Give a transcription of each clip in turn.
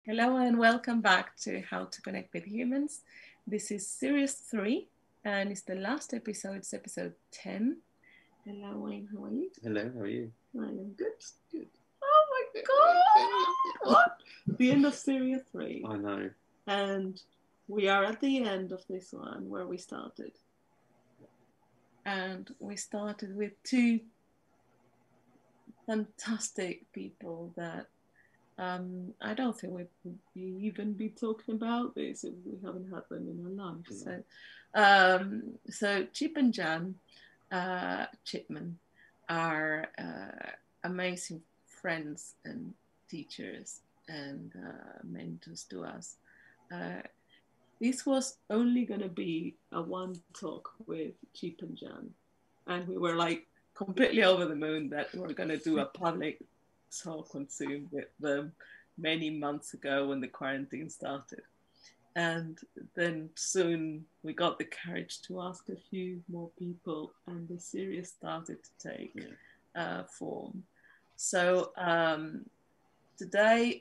Hello and welcome back to How to Connect with Humans. This is series 3 and it's the last episode, it's episode 10. Hello Wayne, how are you? Hello, how are you? I am good. Good. Oh my god! What? The end of series 3. I know. And we are at the end of this one where we started. And we started with two fantastic people that I don't think we would even be talking about this if we haven't had them in our life. So Chip and Jan Chipman are amazing friends and teachers and mentors to us. This was only going to be a one talk with Chip and Jan, and we were like completely over the moon that we're going to do a public talk on Zoom with them many months ago when the quarantine started. And then soon we got the courage to ask a few more people, and the series started to take form. So today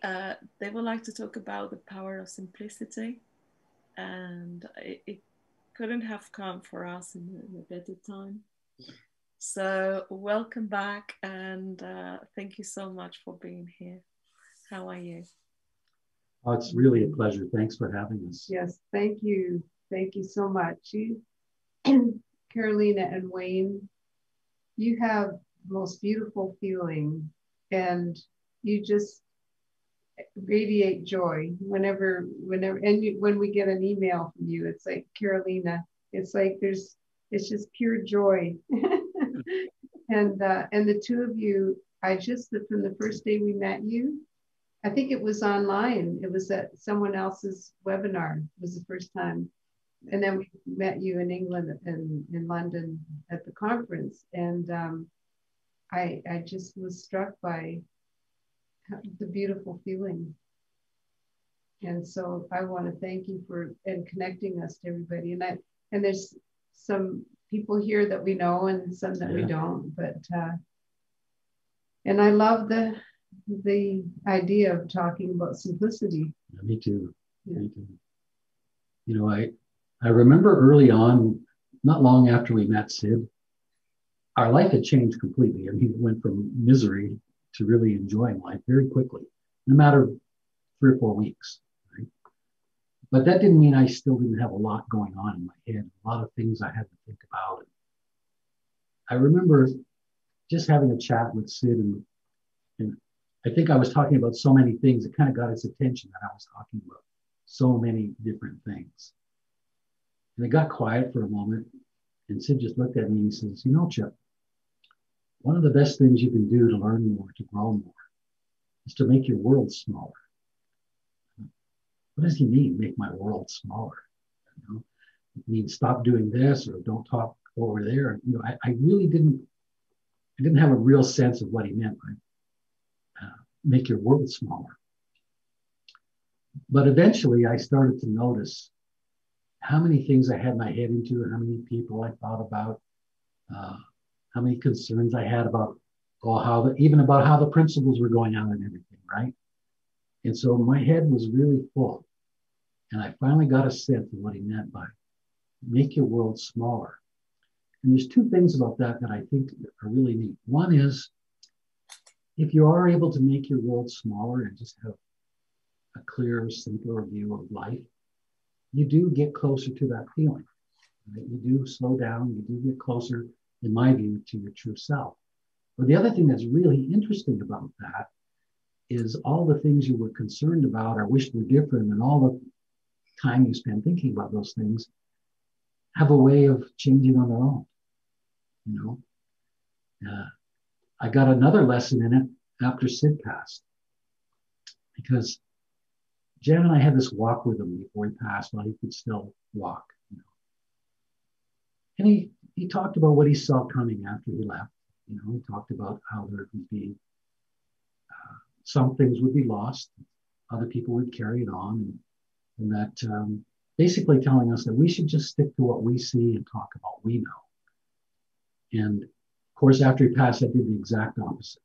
they would like to talk about the power of simplicity, and it couldn't have come for us in a better time. So welcome back, and thank you so much for being here. How are you? Oh, it's really a pleasure. Thanks for having us. Yes, thank you. Thank you so much. Carolina and Wayne, you have the most beautiful feeling, and you just radiate joy whenever, when we get an email from you, it's like, Carolina, it's like it's just pure joy. And the two of you, from the first day we met you, I think it was online. It was at someone else's webinar. It was the first time. And then we met you in England and in London at the conference. And I just was struck by the beautiful feeling. And so I want to thank you for connecting us to everybody. And there's some people here that we know and some that we don't. But and I love the idea of talking about simplicity. Yeah, me too. Yeah. Me too. You know, I remember early on, not long after we met Sid, our life had changed completely. I mean, it went from misery to really enjoying life very quickly, in a matter of 3 or 4 weeks. Right? But that didn't mean I still didn't have a lot going on in my head, a lot of things I had to think about. I remember just having a chat with Sid, and I think I was talking about so many things, it kind of got his attention that I was talking about so many different things. And it got quiet for a moment, and Sid just looked at me and he says, you know, Chip, one of the best things you can do to learn more, to grow more, is to make your world smaller. What does he mean, make my world smaller? You know, it means stop doing this or don't talk over there. You know, I really didn't have a real sense of what he meant by make your world smaller. But eventually I started to notice how many things I had my head into, how many people I thought about, how many concerns I had about, even about how the principles were going out and everything, right? And so my head was really full. And I finally got a sense of what he meant by make your world smaller. And there's 2 things about that I think are really neat. One is, if you are able to make your world smaller and just have a clearer, simpler view of life, you do get closer to that feeling. Right? You do slow down, you do get closer, in my view, to your true self. But the other thing that's really interesting about that is all the things you were concerned about or wished were different, and all the time you spend thinking about those things have a way of changing on their own. You know, I got another lesson in it after Sid passed, because Jan and I had this walk with him before he passed while he could still walk. You know. And he talked about what he saw coming after he left. You know, he talked about how there would be some things would be lost, other people would carry it on, and that basically telling us that we should just stick to what we see and talk about what we know. And of course, after he passed, I did the exact opposite.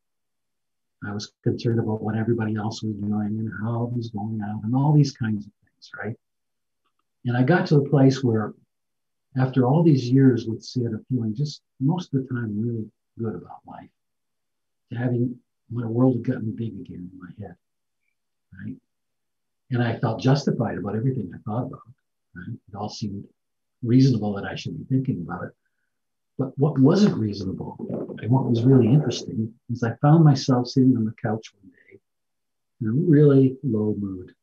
I was concerned about what everybody else was doing and how it was going out and all these kinds of things, right? And I got to the place where, after all these years with Sid of feeling just most of the time really good about life, having my world had gotten big again in my head, right? And I felt justified about everything I thought about, right? It all seemed reasonable that I should be thinking about it. But what wasn't reasonable and what was really interesting is I found myself sitting on the couch one day in a really low mood,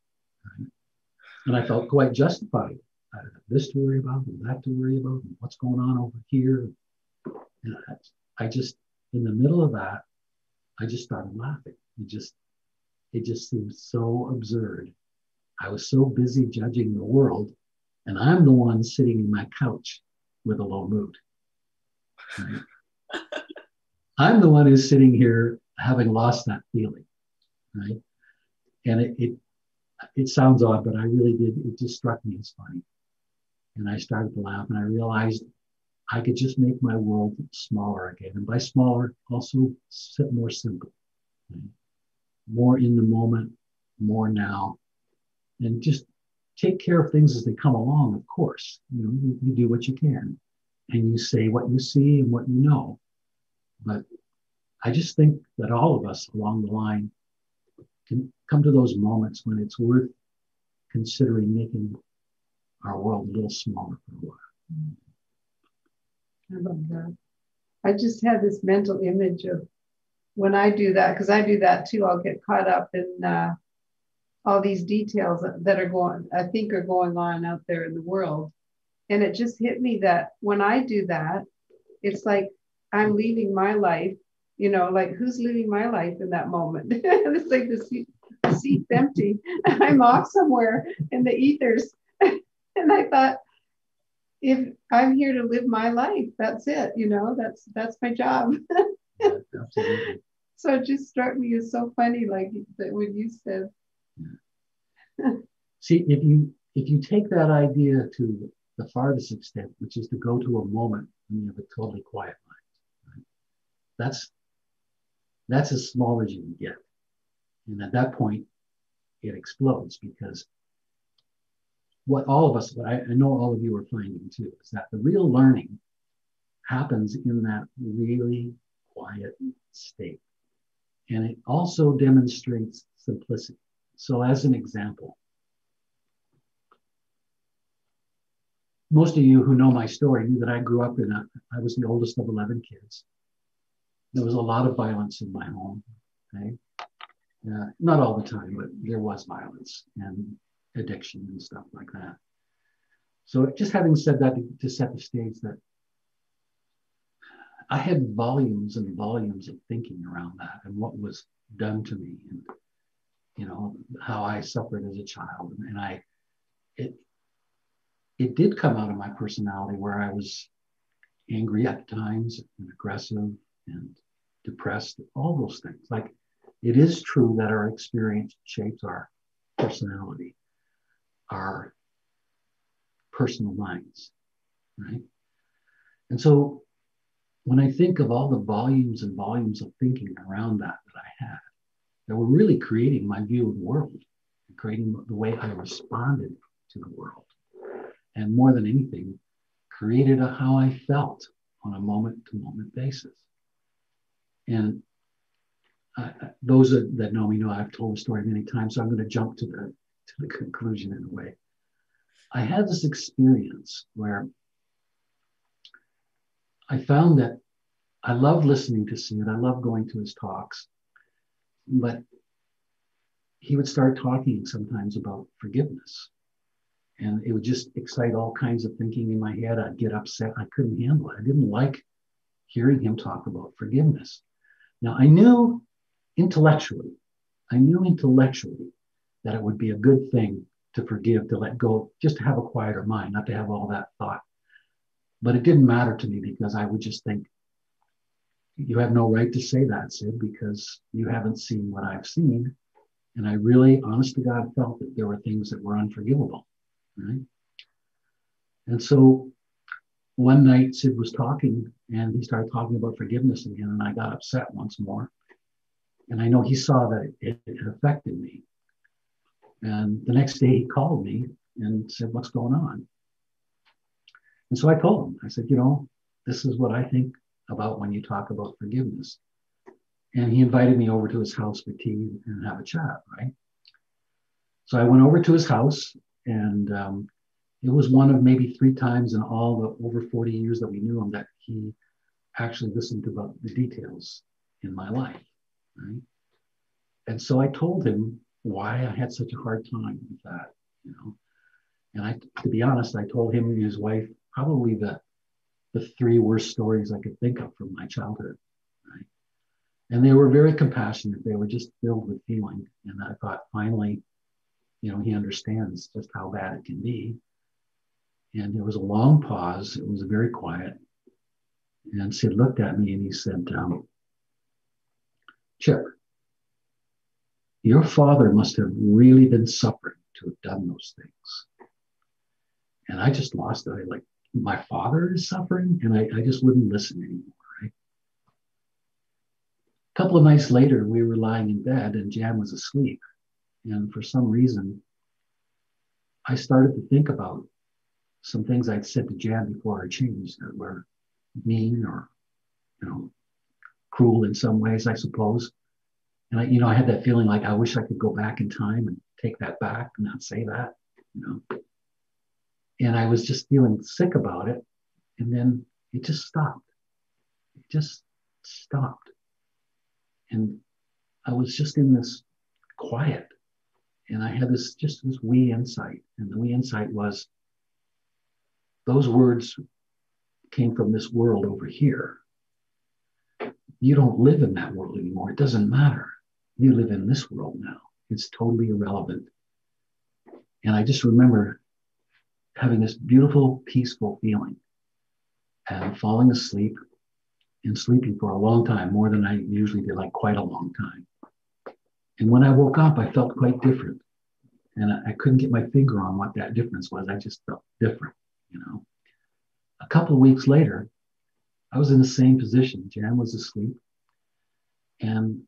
right? And I felt quite justified. I had this to worry about and that to worry about and what's going on over here. And I just, in the middle of that, I just started laughing. It just seemed so absurd. I was so busy judging the world, and I'm the one sitting in my couch with a low mood. Right? I'm the one who's sitting here having lost that feeling, right? And it sounds odd, but I really did. It just struck me as funny. And I started to laugh, and I realized I could just make my world smaller again. And by smaller, also more simple, right? More in the moment, more now. And just take care of things as they come along, of course. You know, you do what you can. And you say what you see and what you know. But I just think that all of us along the line can come to those moments when it's worth considering making our world a little smaller for a while. I love that. I just had this mental image of when I do that, because I do that too, I'll get caught up in all these details that are going on out there in the world. And it just hit me that when I do that, it's like I'm leaving my life, you know, like who's living my life in that moment? It's like the seat's empty. I'm off somewhere in the ethers. And I thought, if I'm here to live my life, that's it, you know, that's my job. Yeah, absolutely. So it just struck me as so funny, like that when you said. Yeah. See, if you take that idea to the farthest extent, which is to go to a moment when you have a totally quiet mind, right? That's as small as you can get. And at that point, it explodes, because what I know all of you are finding too, is that the real learning happens in that really quiet state. And it also demonstrates simplicity. So as an example, most of you who know my story knew that I grew up I was the oldest of 11 kids. There was a lot of violence in my home, okay? Not all the time, but there was violence and addiction and stuff like that. So just having said that to set the stage, that I had volumes and volumes of thinking around that and what was done to me, and you know how I suffered as a child, and it did come out of my personality, where I was angry at times and aggressive and depressed, all those things. Like, it is true that our experience shapes our personality, our personal minds, right? And so when I think of all the volumes and volumes of thinking around that I had, that were really creating my view of the world, and creating the way I responded to the world, and more than anything, created how I felt on a moment-to-moment basis. And those that know me know I've told the story many times, so I'm going to jump to the conclusion in a way. I had this experience where I found that I love listening to Sid. I love going to his talks, but he would start talking sometimes about forgiveness, and it would just excite all kinds of thinking in my head. I'd get upset. I couldn't handle it. I didn't like hearing him talk about forgiveness. Now, I knew intellectually that it would be a good thing to forgive, to let go, just to have a quieter mind, not to have all that thought. But it didn't matter to me, because I would just think, you have no right to say that, Sid, because you haven't seen what I've seen. And I really, honest to God, felt that there were things that were unforgivable, right? And so one night Sid was talking, and he started talking about forgiveness again, and I got upset once more. And I know he saw that it affected me. And the next day he called me and said, what's going on? And so I told him, I said, this is what I think about when you talk about forgiveness. And he invited me over to his house for tea and have a chat, right? So I went over to his house, and it was one of maybe 3 times in all the over 40 years that we knew him that he actually listened about the details in my life, right? And so I told him why I had such a hard time with that, And to be honest, I told him and his wife probably the 3 worst stories I could think of from my childhood, right? And they were very compassionate. They were just filled with feeling. And I thought, finally, he understands just how bad it can be. And there was a long pause. It was very quiet. And Sid looked at me and he said, Chip, your father must have really been suffering to have done those things. And I just lost it. My father is suffering? And I just wouldn't listen anymore, right? A couple of nights later, we were lying in bed and Jan was asleep. And for some reason, I started to think about some things I'd said to Jan before I changed that were mean or, cruel in some ways, I suppose. And I had that feeling like I wish I could go back in time and take that back and not say that, And I was just feeling sick about it. And then it just stopped. It just stopped. And I was just in this quiet. And I had this wee insight. And the wee insight was those words came from this world over here. You don't live in that world anymore. It doesn't matter. You live in this world now. It's totally irrelevant. And I just remember having this beautiful, peaceful feeling and falling asleep and sleeping for a long time, more than I usually did, like quite a long time. And when I woke up, I felt quite different. And I couldn't get my finger on what that difference was. I just felt different, A couple of weeks later, I was in the same position. Jan was asleep and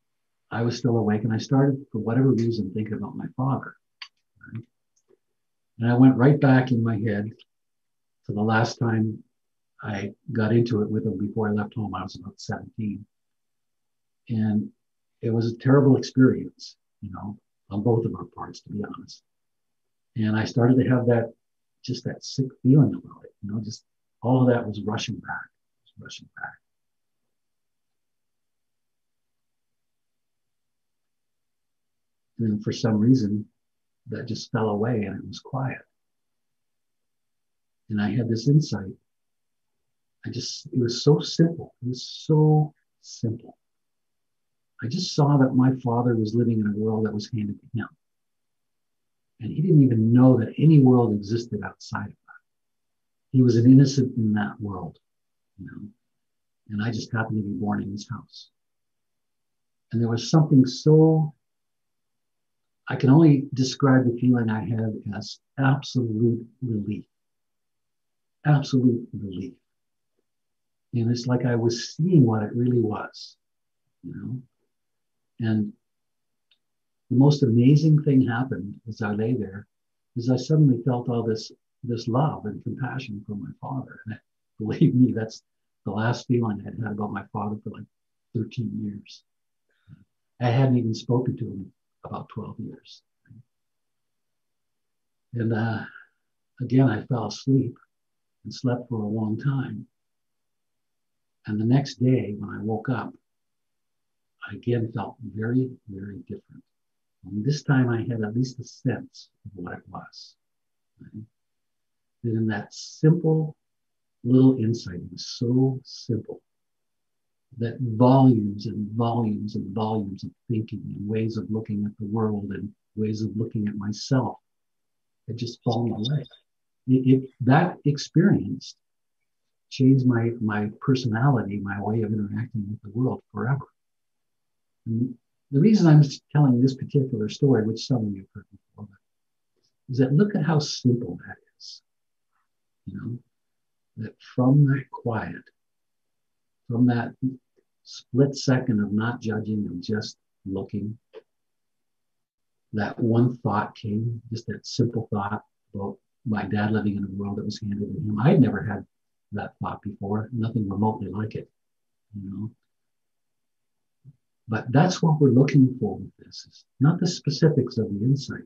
I was still awake. And I started, for whatever reason, thinking about my father. Right? And I went right back in my head to the last time I got into it with him before I left home. I was about 17. And it was a terrible experience, on both of our parts, to be honest. And I started to have that sick feeling about it, just all of that was rushing back. And for some reason, that just fell away and it was quiet. And I had this insight. It was so simple. It was so simple. I just saw that my father was living in a world that was handed to him. And he didn't even know that any world existed outside of that. He was an innocent in that world, and I just happened to be born in his house. And there was something I can only describe the feeling I had as absolute relief. Absolute relief. And it's like I was seeing what it really was, And the most amazing thing happened as I lay there is I suddenly felt all this love and compassion for my father. And believe me, that's the last feeling I'd had about my father for like 13 years. I hadn't even spoken to him about 12 years. And again, I fell asleep and slept for a long time. And the next day when I woke up, I again felt very, very different. And this time I had at least a sense of what it was. Right? And in that simple little insight, it was so simple that volumes and volumes and volumes of thinking and ways of looking at the world and ways of looking at myself had just fallen away. That experience changed my personality, my way of interacting with the world forever. And the reason I'm telling this particular story, which some of you have heard before, is that look at how simple that is. That from that quiet, from that split second of not judging, of just looking, that one thought came, just that simple thought about my dad living in a world that was handed to him. I'd never had that thought before, nothing remotely like it, you know. But that's what we're looking for with this. It's not the specifics of the insight,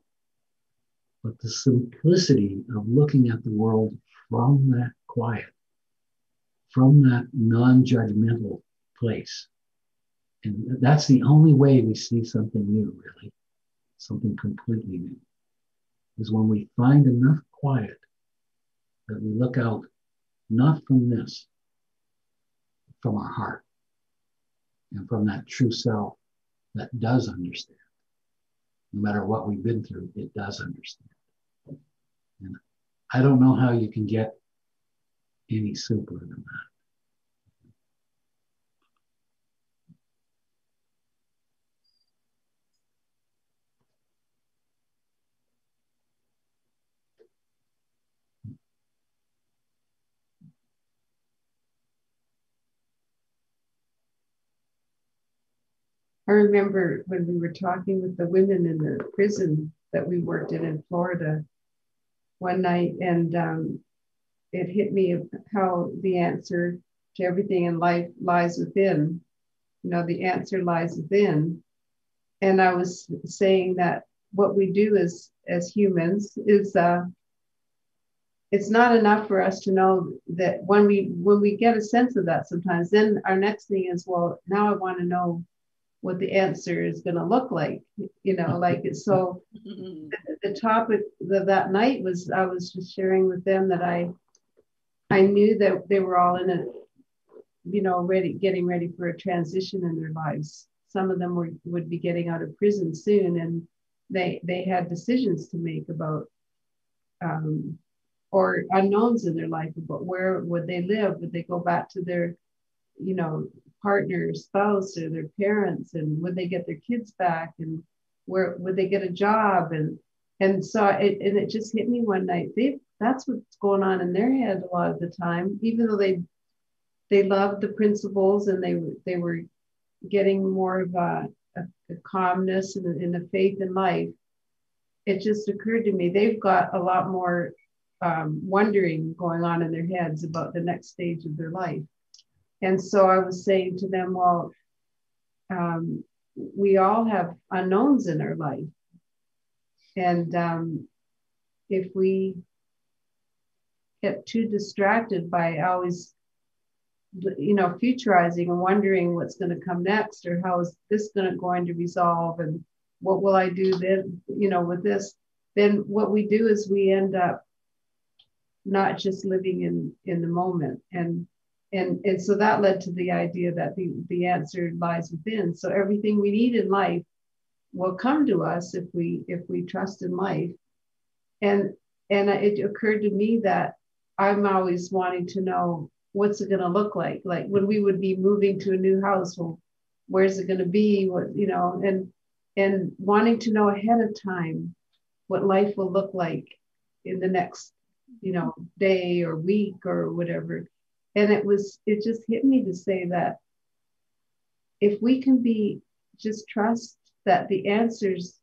but the simplicity of looking at the world from that quiet, from that non-judgmental place. And that's the only way we see something new, really, something completely new, is when we find enough quiet that we look out not from this, from our heart, and from that true self that does understand. No matter what we've been through, it does understand. And I don't know how you can get any simpler than that. I remember when we were talking with the women in the prison that we worked in Florida one night, and it hit me how the answer to everything in life lies within. You know, the answer lies within. And I was saying that what we do as humans is it's not enough for us to know that when we get a sense of that sometimes, then our next thing is, well, now I want to know what the answer is going to look like, you know, like it's so the topic of that night was, I was just sharing with them that I knew that they were all in a, you know, getting ready for a transition in their lives. Some of them would be getting out of prison soon, and they had decisions to make about or unknowns in their life about where would they live, would they go back to their, you know, partner, spouse, or their parents, and would they get their kids back, and where would they get a job, and so it just hit me one night. That's what's going on in their head a lot of the time, even though they loved the principles and they were getting more of a calmness and a faith in life. It just occurred to me they've got a lot more wondering going on in their heads about the next stage of their life. And so I was saying to them, well, we all have unknowns in our life. And if we get too distracted by always, you know, futurizing and wondering what's going to come next, or how is this going to resolve, and what will I do then, you know, with this, then what we do is we end up not just living in the moment. And so that led to the idea that the answer lies within. So everything we need in life will come to us if we trust in life. And it occurred to me that I'm always wanting to know, what's it going to look like? Like when we would be moving to a new house, well, where's it going to be? What, you know, and wanting to know ahead of time what life will look like in the next, you know, day or week or whatever. And it just hit me to say that if we can just trust that the answers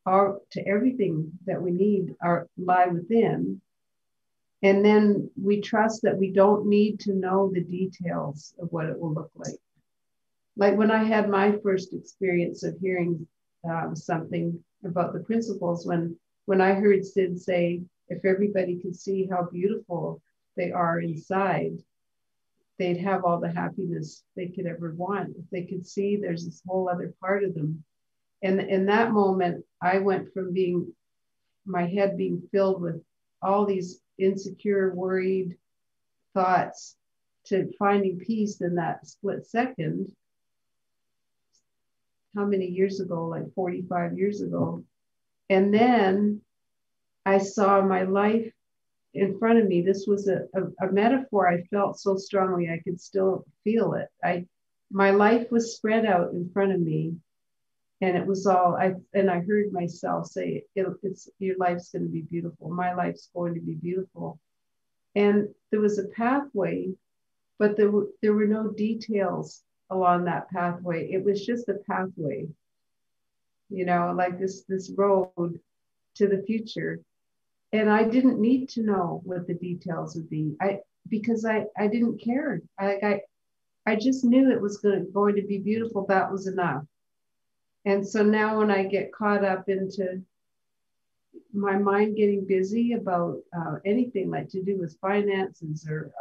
are to everything that we need lie within, and then we trust that we don't need to know the details of what it will look like. Like when I had my first experience of hearing something about the principles, when I heard Sid say, if everybody could see how beautiful they are inside, they'd have all the happiness they could ever want. If they could see there's this whole other part of them. And in that moment, I went from my head being filled with all these insecure, worried thoughts to finding peace in that split second. How many years ago? Like 45 years ago. And then I saw my life in front of me. This was a metaphor I felt so strongly I could still feel it. My life was spread out in front of me, and it was all I heard myself say, it's your life's going to be beautiful. My life's going to be beautiful. And there was a pathway, but there were no details along that pathway. It was just a pathway. like this road to the future. And I didn't need to know what the details would be. Because I didn't care. I just knew it was going to be beautiful. That was enough. And so now when I get caught up into my mind getting busy about anything like to do with finances or,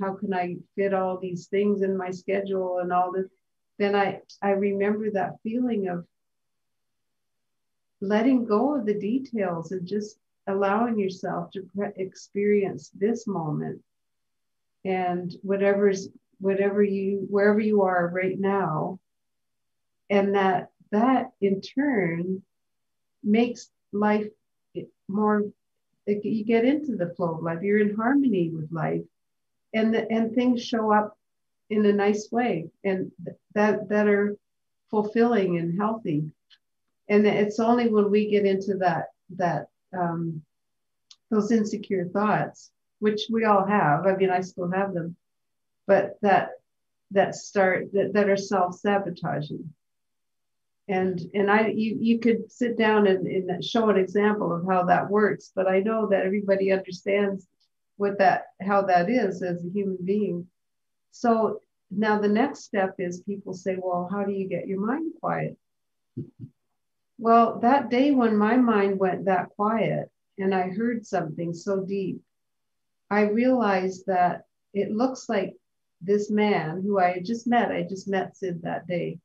how can I fit all these things in my schedule and all this, then I remember that feeling of letting go of the details and just allowing yourself to experience this moment and wherever you are right now. And that in turn makes life more, you get into the flow of life, you're in harmony with life, and things show up in a nice way and that are fulfilling and healthy. And it's only when we get into those insecure thoughts, which we all have. I mean, I still have them, but that are self-sabotaging. And you could sit down and show an example of how that works, but I know that everybody understands how that is as a human being. So now the next step is people say, well, how do you get your mind quiet? Well, that day when my mind went that quiet and I heard something so deep, I realized that it looks like this man who I just met Sid that day.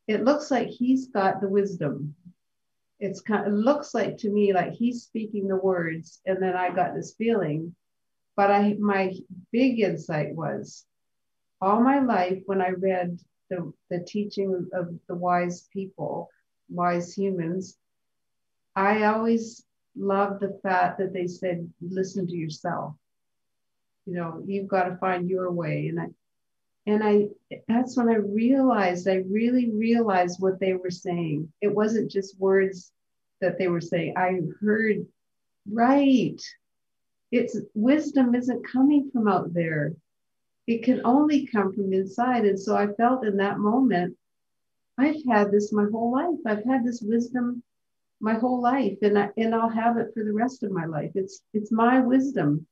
It looks like he's got the wisdom. It looks like to me like he's speaking the words, and then I got this feeling. But my big insight was all my life when I read the teaching of the wise people, wise humans, I always loved the fact that they said, listen to yourself. You've got to find your way. And that's when I really realized what they were saying. It wasn't just words that they were saying. I heard, right. It's wisdom isn't coming from out there. It can only come from inside. And so I felt in that moment, I've had this my whole life. I've had this wisdom my whole life, and I'll have it for the rest of my life. It's my wisdom.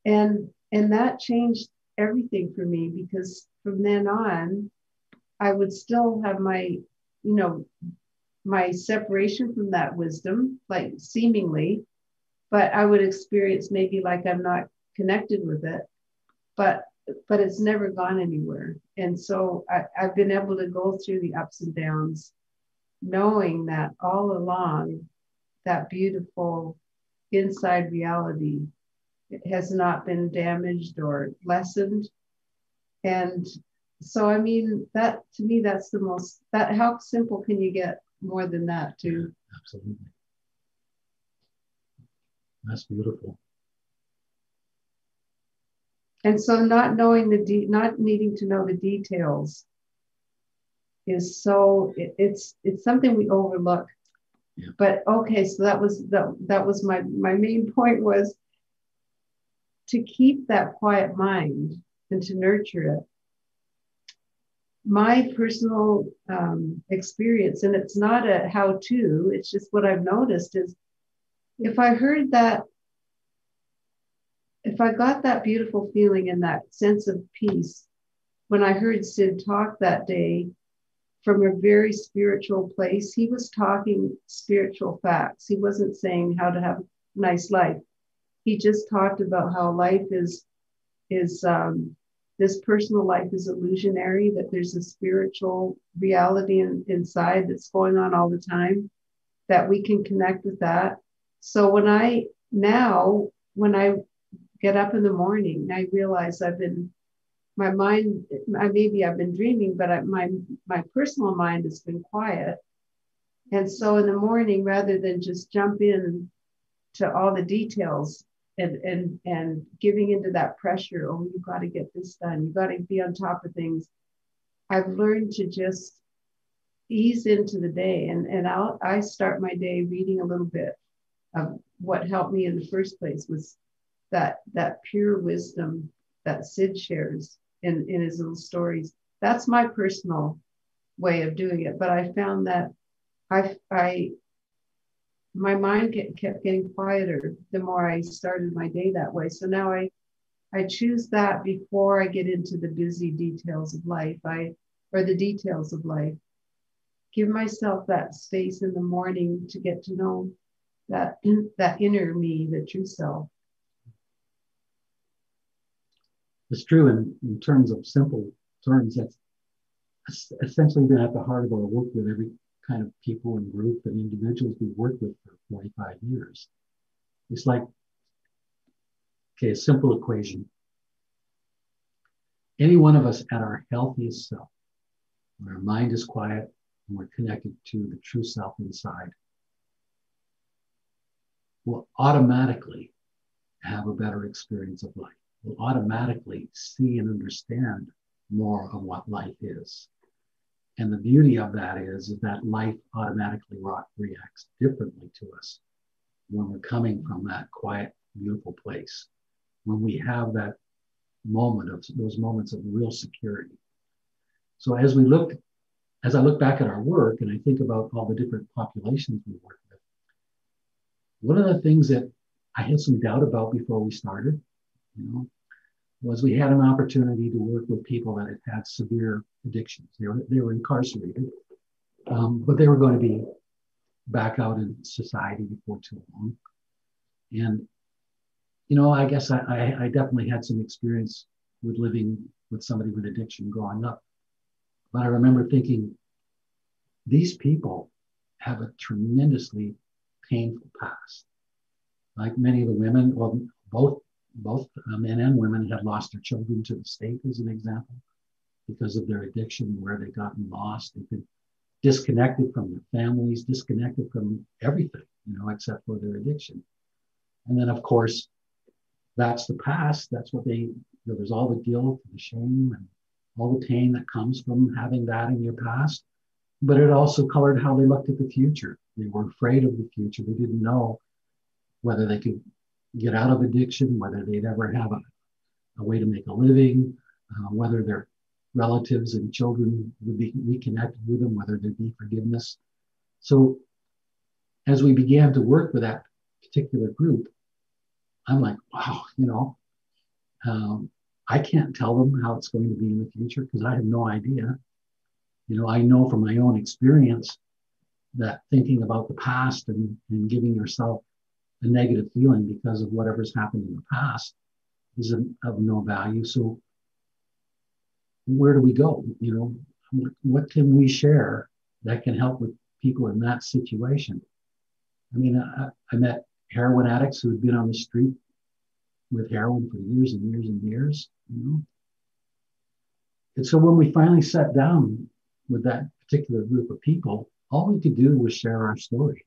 And that changed everything for me, because from then on, I would still have my separation from that wisdom, like seemingly, but I would experience maybe like I'm not connected with it, but it's never gone anywhere. And so I've been able to go through the ups and downs, knowing that all along, that beautiful inside reality, it has not been damaged or lessened. And so, I mean, that to me, that's the most, how simple can you get more than that too? Absolutely. That's beautiful. And so not needing to know the details is so, it's something we overlook. Yeah. But okay, so that was my main point, was to keep that quiet mind and to nurture it. My personal experience, and it's not a how-to, it's just what I've noticed, is if I heard that, if I got that beautiful feeling and that sense of peace when I heard Sid talk that day from a very spiritual place, he was talking spiritual facts. He wasn't saying how to have a nice life. He just talked about how life is this personal life is illusionary, that there's a spiritual reality inside that's going on all the time, that we can connect with that. So when I get up in the morning, I realize my mind, maybe I've been dreaming, but my personal mind has been quiet. And so in the morning, rather than just jump in to all the details and giving into that pressure, oh, you got to get this done, you got to be on top of things, I've learned to just ease into the day. And I start my day reading a little bit of what helped me in the first place, was that pure wisdom that Sid shares in his little stories. That's my personal way of doing it. But I found that my mind kept getting quieter the more I started my day that way. So now I choose that before I get into the busy details of life, or the details of life. Give myself that space in the morning to get to know that inner me, the true self. It's true in terms of simple terms. That's essentially been at the heart of our work with every kind of people and group and individuals we've worked with for 45 years. It's like, okay, a simple equation. Any one of us at our healthiest self, when our mind is quiet and we're connected to the true self inside, will automatically have a better experience of life. We'll automatically see and understand more of what life is. And the beauty of that is that life automatically reacts differently to us when we're coming from that quiet, beautiful place, when we have that moment of those moments of real security. So as I look back at our work and I think about all the different populations we work with, one of the things that I had some doubt about before we started, was we had an opportunity to work with people that had severe addictions. They were incarcerated, but they were going to be back out in society before too long. And, I guess I definitely had some experience with living with somebody with addiction growing up. But I remember thinking, these people have a tremendously painful past. Like many of the women, well, both men and women had lost their children to the state, as an example, because of their addiction, where they gotten lost. They've been disconnected from their families, disconnected from everything, except for their addiction. And then, of course, that's the past. That's what there's all the guilt, the shame, and all the pain that comes from having that in your past. But it also colored how they looked at the future. They were afraid of the future. They didn't know whether they could get out of addiction, whether they'd ever have a way to make a living, whether their relatives and children would be reconnected with them, whether there'd be forgiveness. So as we began to work with that particular group, I'm like, wow, I can't tell them how it's going to be in the future because I have no idea. I know from my own experience that thinking about the past and giving yourself a negative feeling because of whatever's happened in the past is of no value. So where do we go? What can we share that can help with people in that situation? I mean, I met heroin addicts who had been on the street with heroin for years and years and years, And so when we finally sat down with that particular group of people, all we could do was share our story.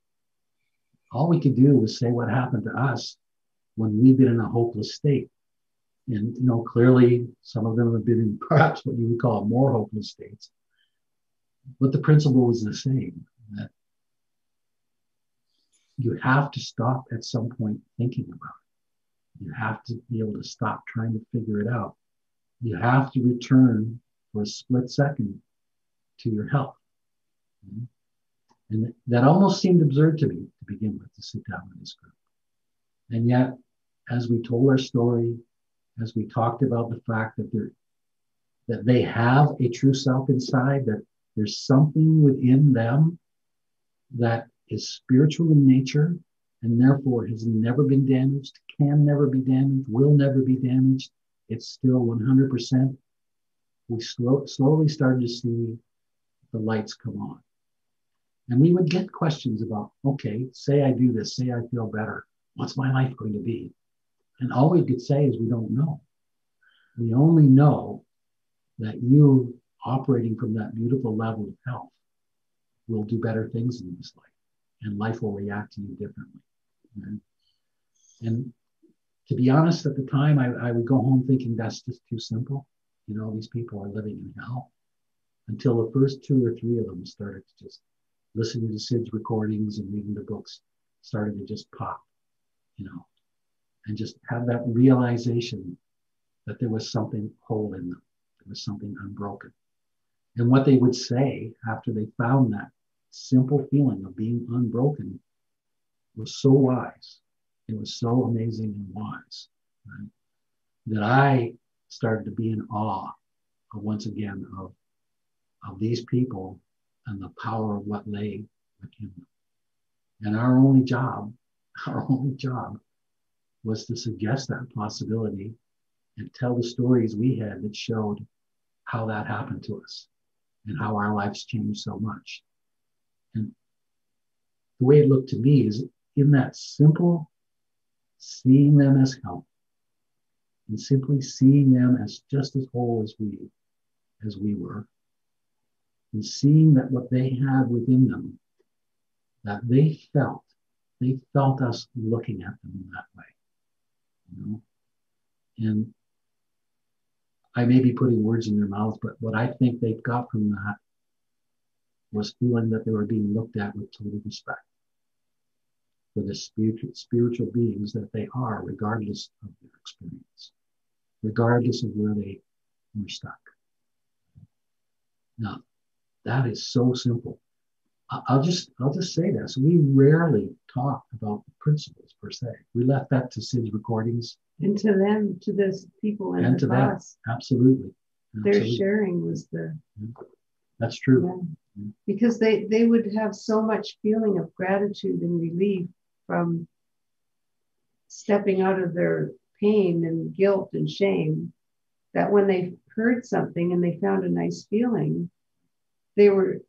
All we could do was say what happened to us when we've been in a hopeless state. And, clearly some of them have been in perhaps what you would call more hopeless states. But the principle was the same, that you have to stop at some point thinking about it. You have to be able to stop trying to figure it out. You have to return for a split second to your health. And that almost seemed absurd to me to begin with, to sit down with this group. And yet, as we told our story, as we talked about the fact that they have a true self inside, that there's something within them that is spiritual in nature and therefore has never been damaged, can never be damaged, will never be damaged. It's still 100%. We slowly started to see the lights come on. And we would get questions about, okay, say I do this, say I feel better. What's my life going to be? And all we could say is we don't know. We only know that you operating from that beautiful level of health will do better things in this life. And life will react to you differently. And to be honest, at the time, I would go home thinking that's just too simple. These people are living in hell. Until the first 2 or 3 of them started to just listening to Sid's recordings and reading the books, started to just pop, and just have that realization that there was something whole in them. There was something unbroken. And what they would say after they found that simple feeling of being unbroken was so wise. It was so amazing and wise, right? That I started to be in awe of, once again, of these people and the power of what lay within them. And our only job was to suggest that possibility and tell the stories we had that showed how that happened to us and how our lives changed so much. And the way it looked to me is in that simple seeing them as help and simply seeing them as just as whole as we were, and seeing that what they had within them, that they felt us looking at them in that way, you know. And I may be putting words in their mouths, but what I think they got from that was feeling that they were being looked at with total respect for the spiritual beings that they are, regardless of their experience, regardless of where they were stuck. Now, that is so simple. I'll just say this. We rarely talk about the principles per se. We left that to Sid's recordings. And to them, to those people in the class. Absolutely. Their sharing was the... That's true. Yeah. Because they would have so much feeling of gratitude and relief from stepping out of their pain and guilt and shame, that when they heard something and they found a nice feeling, they were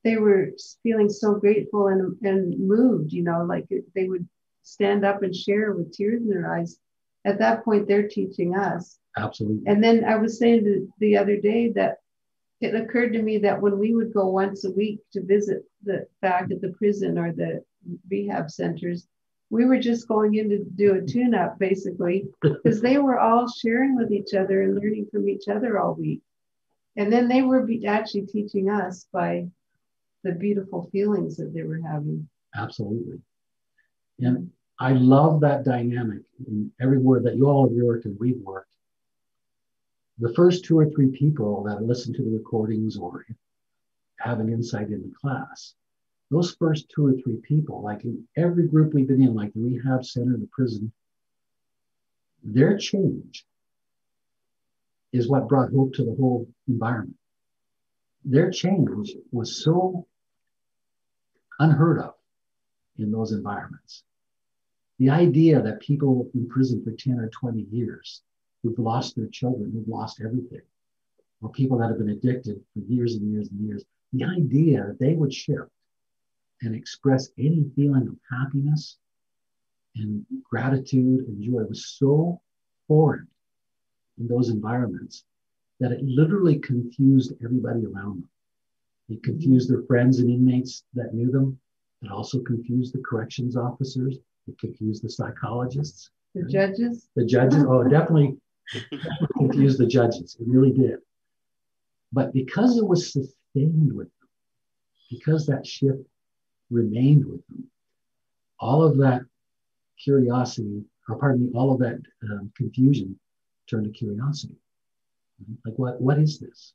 feeling so grateful and moved, you know, like they would stand up and share with tears in their eyes. At that point, they're teaching us. Absolutely. And then I was saying the other day that it occurred to me that when we would go once a week to visit back at the prison or the rehab centers, we were just going in to do a tune-up, basically, because they were all sharing with each other and learning from each other all week. And then they were actually teaching us by the beautiful feelings that they were having. Absolutely. And I love that dynamic in everywhere that you all have worked and we've worked. The first 2 or 3 people that listen to the recordings or have an insight in the class, those first 2 or 3 people, like in every group we've been in, like the rehab center, the prison, their change is what brought hope to the whole environment. Their change was so unheard of in those environments. The idea that people in prison for 10 or 20 years who've lost their children, who've lost everything, or people that have been addicted for years and years and years, the idea that they would shift and express any feeling of happiness and gratitude and joy was so foreign in those environments that it literally confused everybody around them. It confused their friends and inmates that knew them. It also confused the corrections officers. It confused the psychologists. The judges? The judges, oh, definitely confused the judges. It really did. But because it was sustained with them, because that shift remained with them, all of that curiosity, or pardon me, all of that confusion turned to curiosity. Like, what is this?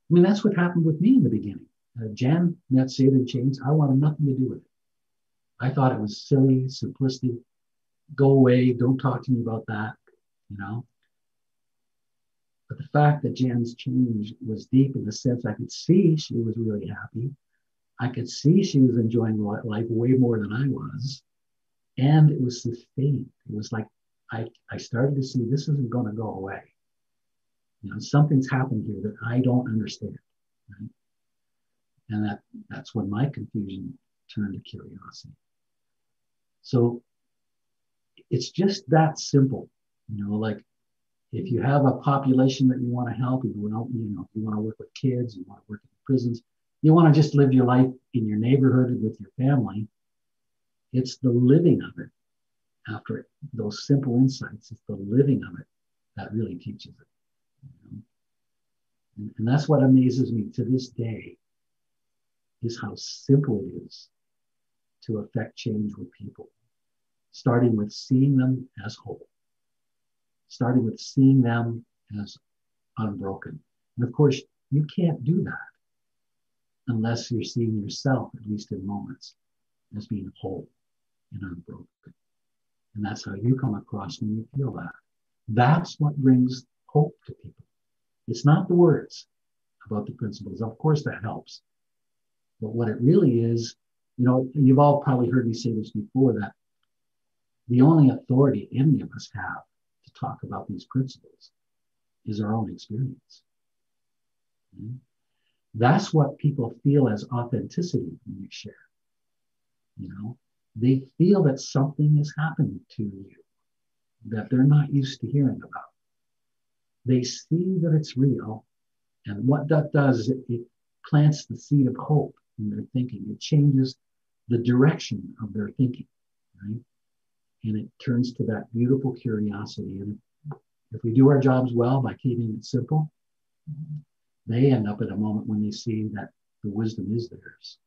I mean, that's what happened with me in the beginning. Jan met Sid in Chains. I wanted nothing to do with it. I thought it was silly, simplistic. Go away. Don't talk to me about that, you know. But the fact that Jan's change was deep in the sense I could see she was really happy. I could see she was enjoying life way more than I was. And it was sustained. It was like I started to see this isn't going to go away. You know, something's happened here that I don't understand. Right? And that's when my confusion turned to curiosity. So it's just that simple. You know, like if you have a population that you want to help, if you want to work with kids, you want to work in prisons, you want to just live your life in your neighborhood and with your family, it's the living of it. After those simple insights, it's the living of it that really teaches it. You know? And that's what amazes me to this day, is how simple it is to affect change with people. Starting with seeing them as whole. Starting with seeing them as unbroken. And of course, you can't do that unless you're seeing yourself, at least in moments, as being whole and unbroken. And that's how you come across when you feel that. That's what brings hope to people. It's not the words about the principles. Of course, that helps. But what it really is, you know, you've all probably heard me say this before, that the only authority any of us have to talk about these principles is our own experience. Okay? That's what people feel as authenticity when you share. You know, they feel that something has happened to you that they're not used to hearing about. They see that it's real, and what that does is it plants the seed of hope in their thinking. It changes the direction of their thinking, right? And it turns to that beautiful curiosity. And if we do our jobs well by keeping it simple, they end up at a moment when they see that the wisdom is theirs.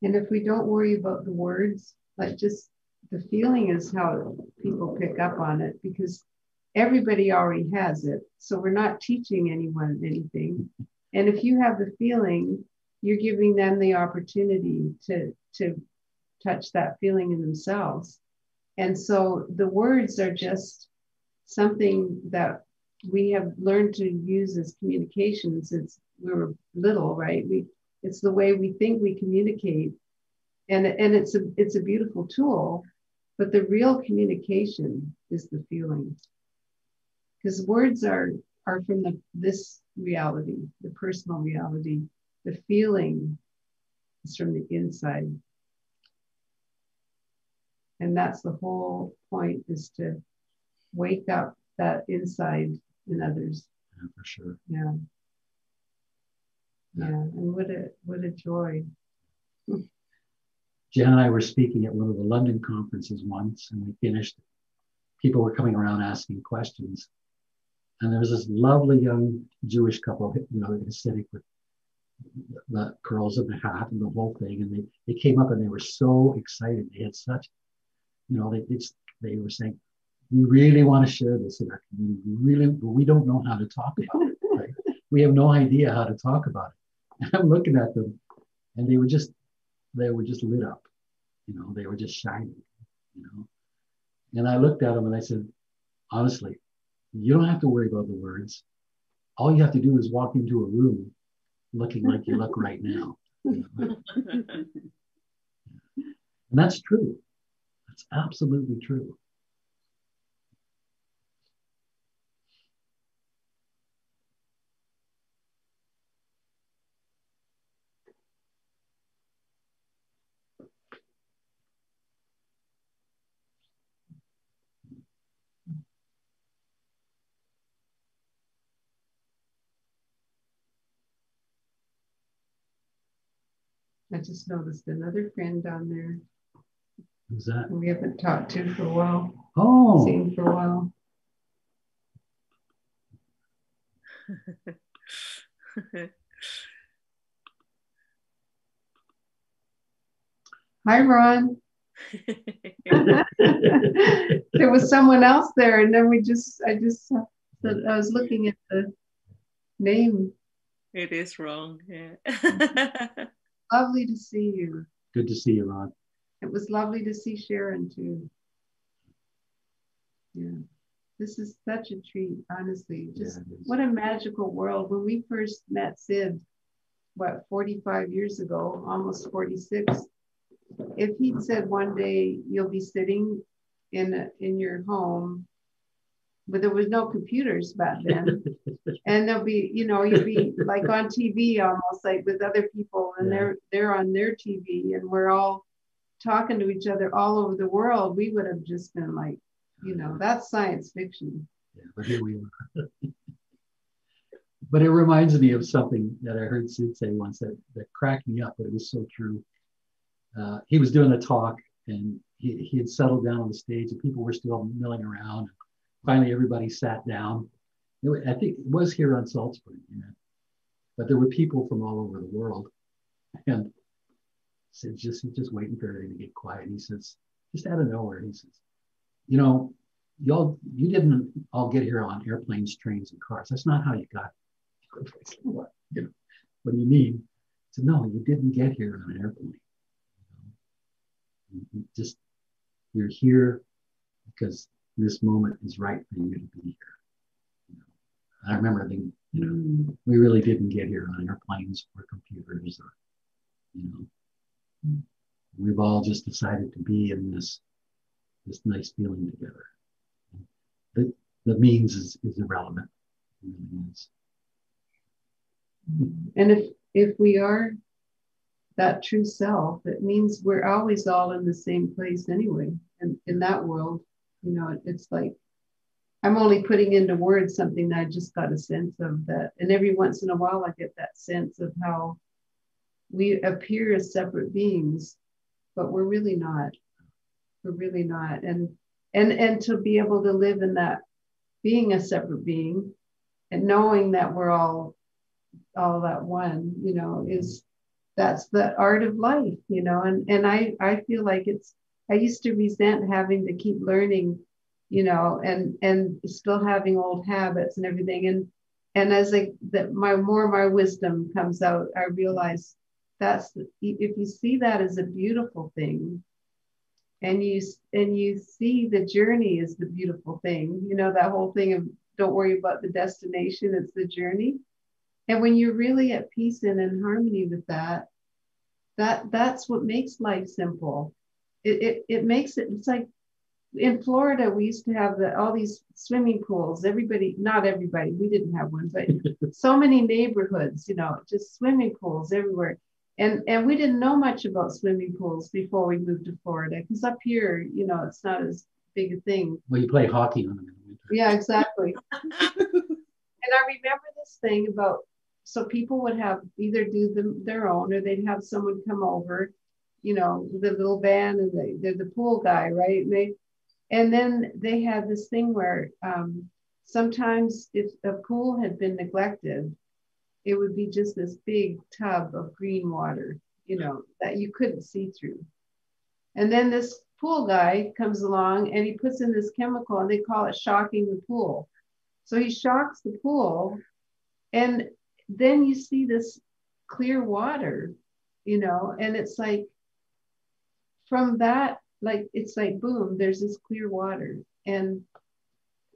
And if we don't worry about the words, like just the feeling is how people pick up on it, because everybody already has it. So we're not teaching anyone anything. And if you have the feeling, you're giving them the opportunity to touch that feeling in themselves. And so the words are just something that we have learned to use as communication since we were little, right? It's the way we think we communicate. And it's a beautiful tool, but the real communication is the feeling. Because words are from this reality, the personal reality. The feeling is from the inside. And that's the whole point, is to wake up that inside in others. Yeah, for sure. Yeah. Yeah. And what a joy. Jen and I were speaking at one of the London conferences once, and we finished. People were coming around asking questions. And there was this lovely young Jewish couple, you know, Hasidic, with the curls of the hat and the whole thing. And they came up and they were so excited. They had such, you know, they were saying, we really want to share this in our community. But we don't know how to talk about it, right? We have no idea how to talk about it. And I'm looking at them, and they were just lit up, you know, they were just shining, you know. And I looked at them and I said, honestly, you don't have to worry about the words. All you have to do is walk into a room looking like you look right now. You know? And that's true. That's absolutely true. I just noticed another friend down there. Who's that? We haven't talked to for a while. Oh. Seen for a while. Hi, Ron. There was someone else there, and then I just said, I was looking at the name. It is wrong, yeah. Lovely to see you. Good to see you, Ron. It was lovely to see Sharon too. Yeah, this is such a treat, honestly. Just what a magical world. When we first met Sid, 45 years ago, almost 46, if he'd said one day you'll be sitting in your home, but there was no computers back then, and there'll be, you know, you'll be like on TV almost, like with other people, and they're on their TV, and we're all talking to each other all over the world, we would have just been like, you know, that's science fiction. Yeah, but here we are. But it reminds me of something that I heard Sid say once that cracked me up, but it was so true. He was doing a talk, and he had settled down on the stage, and people were still milling around. Finally, everybody sat down. I think it was here on Salt Spring, yeah. But there were people from all over the world. And Sid just waiting for everything to get quiet. And he says, just out of nowhere, he says, you know, you didn't all get here on airplanes, trains, and cars. That's not how you got here. What? You know, what do you mean? said, no, you didn't get here on an airplane. Just, you're here because this moment is right for you to be here. I remember thinking, we really didn't get here on airplanes or computers or, we've all just decided to be in this nice feeling together. The means is irrelevant. It really is. And if we are that true self, it means we're always all in the same place anyway. And in that world, it's like, I'm only putting into words something that I just got a sense of that. And every once in a while, I get that sense of how we appear as separate beings, but we're really not. We're really not. And to be able to live in that, being a separate being and knowing that we're all that one, that's the art of life, and I feel like I used to resent having to keep learning, and still having old habits and everything. And as my wisdom comes out, I realize if you see that as a beautiful thing, and you see the journey as the beautiful thing, that whole thing of don't worry about the destination, it's the journey. And when you're really at peace and in harmony with that's what makes life simple. It makes it, it's like in Florida, we used to have all these swimming pools. Not everybody, we didn't have one, but so many neighborhoods, just swimming pools everywhere. And we didn't know much about swimming pools before we moved to Florida, because up here, it's not as big a thing. Well, you play hockey on them in the winter. Yeah, exactly. And I remember this thing about, so people would have either do their own, or they'd have someone come over, with a little van, and they're the pool guy, right? And then they had this thing where sometimes if a pool had been neglected, it would be just this big tub of green water, that you couldn't see through. And then this pool guy comes along and he puts in this chemical, and they call it shocking the pool. So he shocks the pool, and then you see this clear water, and it's like, from that, like, it's like, boom, there's this clear water. And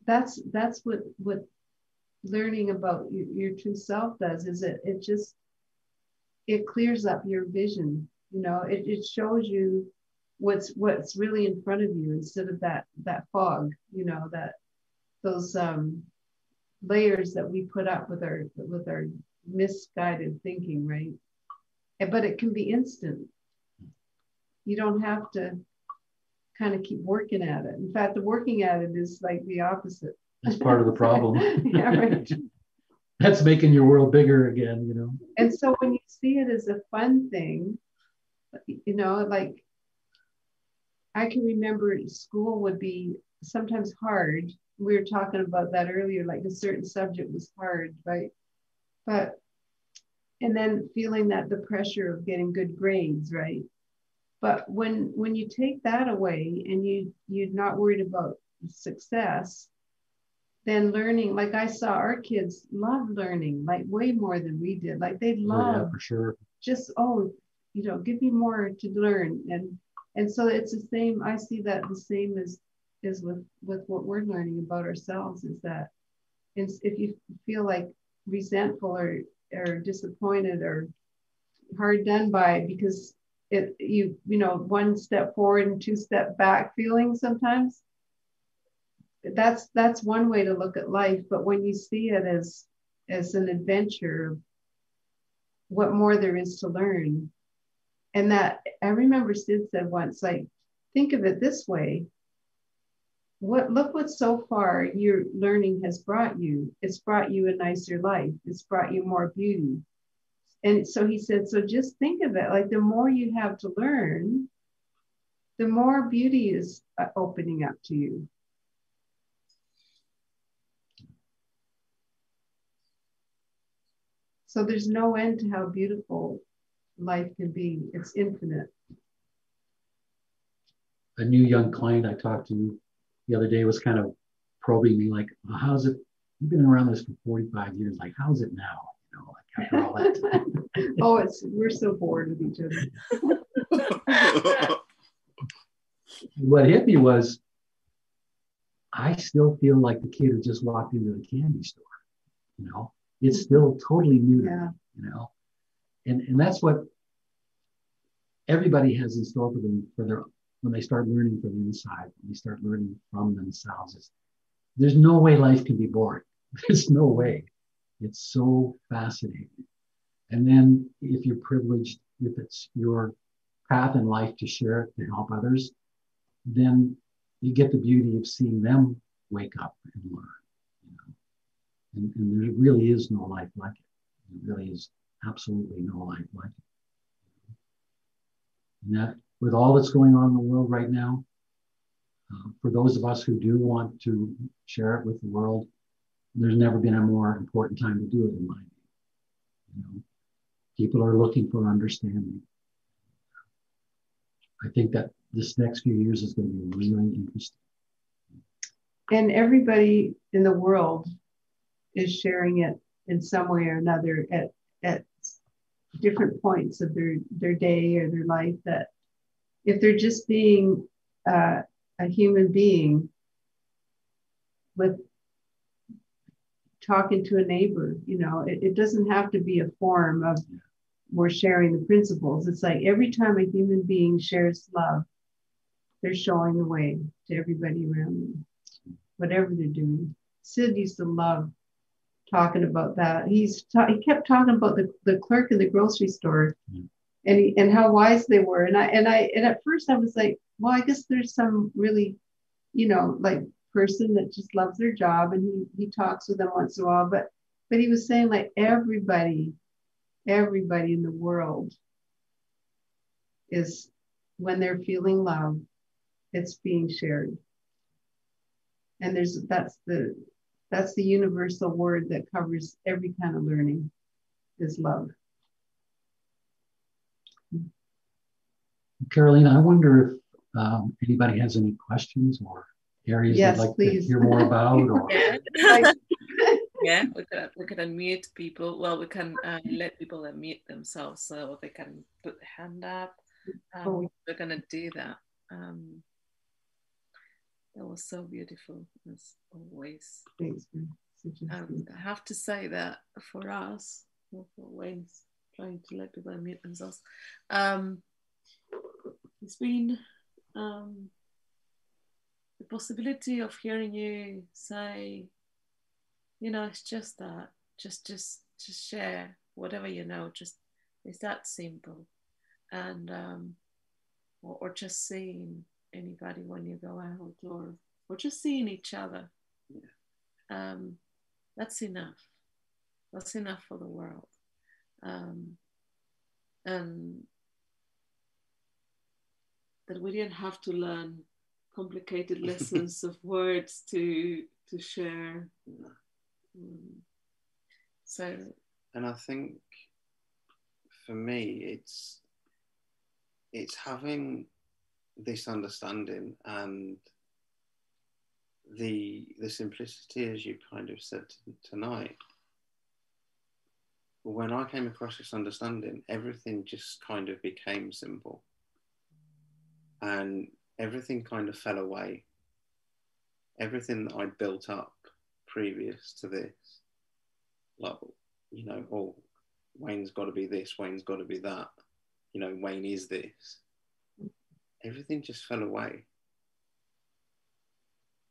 that's what learning about your true self does, is it clears up your vision. It shows you what's really in front of you, instead of that fog, those layers that we put up with our misguided thinking, right? But it can be instant. You don't have to kind of keep working at it. In fact, the working at it is like the opposite. That's part of the problem. Yeah, right. That's making your world bigger again, And so when you see it as a fun thing, like, I can remember school would be sometimes hard. We were talking about that earlier, like a certain subject was hard, right? And then feeling that the pressure of getting good grades, right? But when you take that away and you're not worried about success, then learning, like I saw our kids love learning, like way more than we did. Like they love, yeah, for sure. Just, give me more to learn. And so it's the same, I see that the same as with what we're learning about ourselves, is that if you feel like resentful or disappointed or hard done by, because one step forward and two step back feeling sometimes, that's one way to look at life. But when you see it as an adventure, what more there is to learn. And that, I remember Sid said once, like, think of it this way. Look what so far your learning has brought you. It's brought you a nicer life. It's brought you more beauty. And so he said, so just think of it like, the more you have to learn, the more beauty is opening up to you. So there's no end to how beautiful life can be. It's infinite. A new young client I talked to the other day was kind of probing me, like, well, how's it? You've been around this for 45 years. Like, how's it now? Like, after all that time. Oh, we're so bored with each other. What hit me was, I still feel like the kid who just walked into the candy store. You know, it's still totally new to me. You know, and that's what everybody has in store for them when they start learning from the inside, when they start learning from themselves. There's no way life can be boring. There's no way. It's so fascinating. And then if you're privileged, if it's your path in life to share it, to help others, then you get the beauty of seeing them wake up and learn. You know? And there really is no life like it. There really is absolutely no life like it. And that, with all that's going on in the world right now, for those of us who do want to share it with the world, there's never been a more important time to do it in my view. You know, people are looking for understanding. I think that this next few years is going to be really interesting. And everybody in the world is sharing it in some way or another at different points of their day or their life, that if they're just being a human being with talking to a neighbor, you know, it doesn't have to be a form of we're sharing the principles. It's like every time a human being shares love, they're showing the way to everybody around them, whatever they're doing. Sid used to love talking about that. He kept talking about the clerk in the grocery store and how wise they were. And at first I was like, well, I guess there's some really, you know, like person that just loves their job and he talks with them once in a while. But he was saying like everybody in the world is, when they're feeling love, it's being shared. And that's the universal word that covers every kind of learning, is love. Carolina, I wonder if anybody has any questions or areas they'd like to hear more about. Or... Yeah, we can unmute people. Well, we can let people unmute themselves so they can put their hand up. We're going to do that. That was so beautiful, as always. Thanks. I have to say that for us, for Wayne's trying to let people unmute themselves, it's been the possibility of hearing you say, you know, it's just that, just share whatever you know, just it's that simple, and or just seeing anybody when you go out, or just seeing each other. That's enough. That's enough for the world, and that we didn't have to learn complicated lessons of words to share. So, and I think for me, it's having this understanding and the simplicity, as you kind of said tonight. When I came across this understanding, everything just kind of became simple, and everything kind of fell away. Everything that I'd built up previous to this, like, you know, oh, Wayne's got to be this, Wayne's got to be that, you know, Wayne is this. Everything just fell away.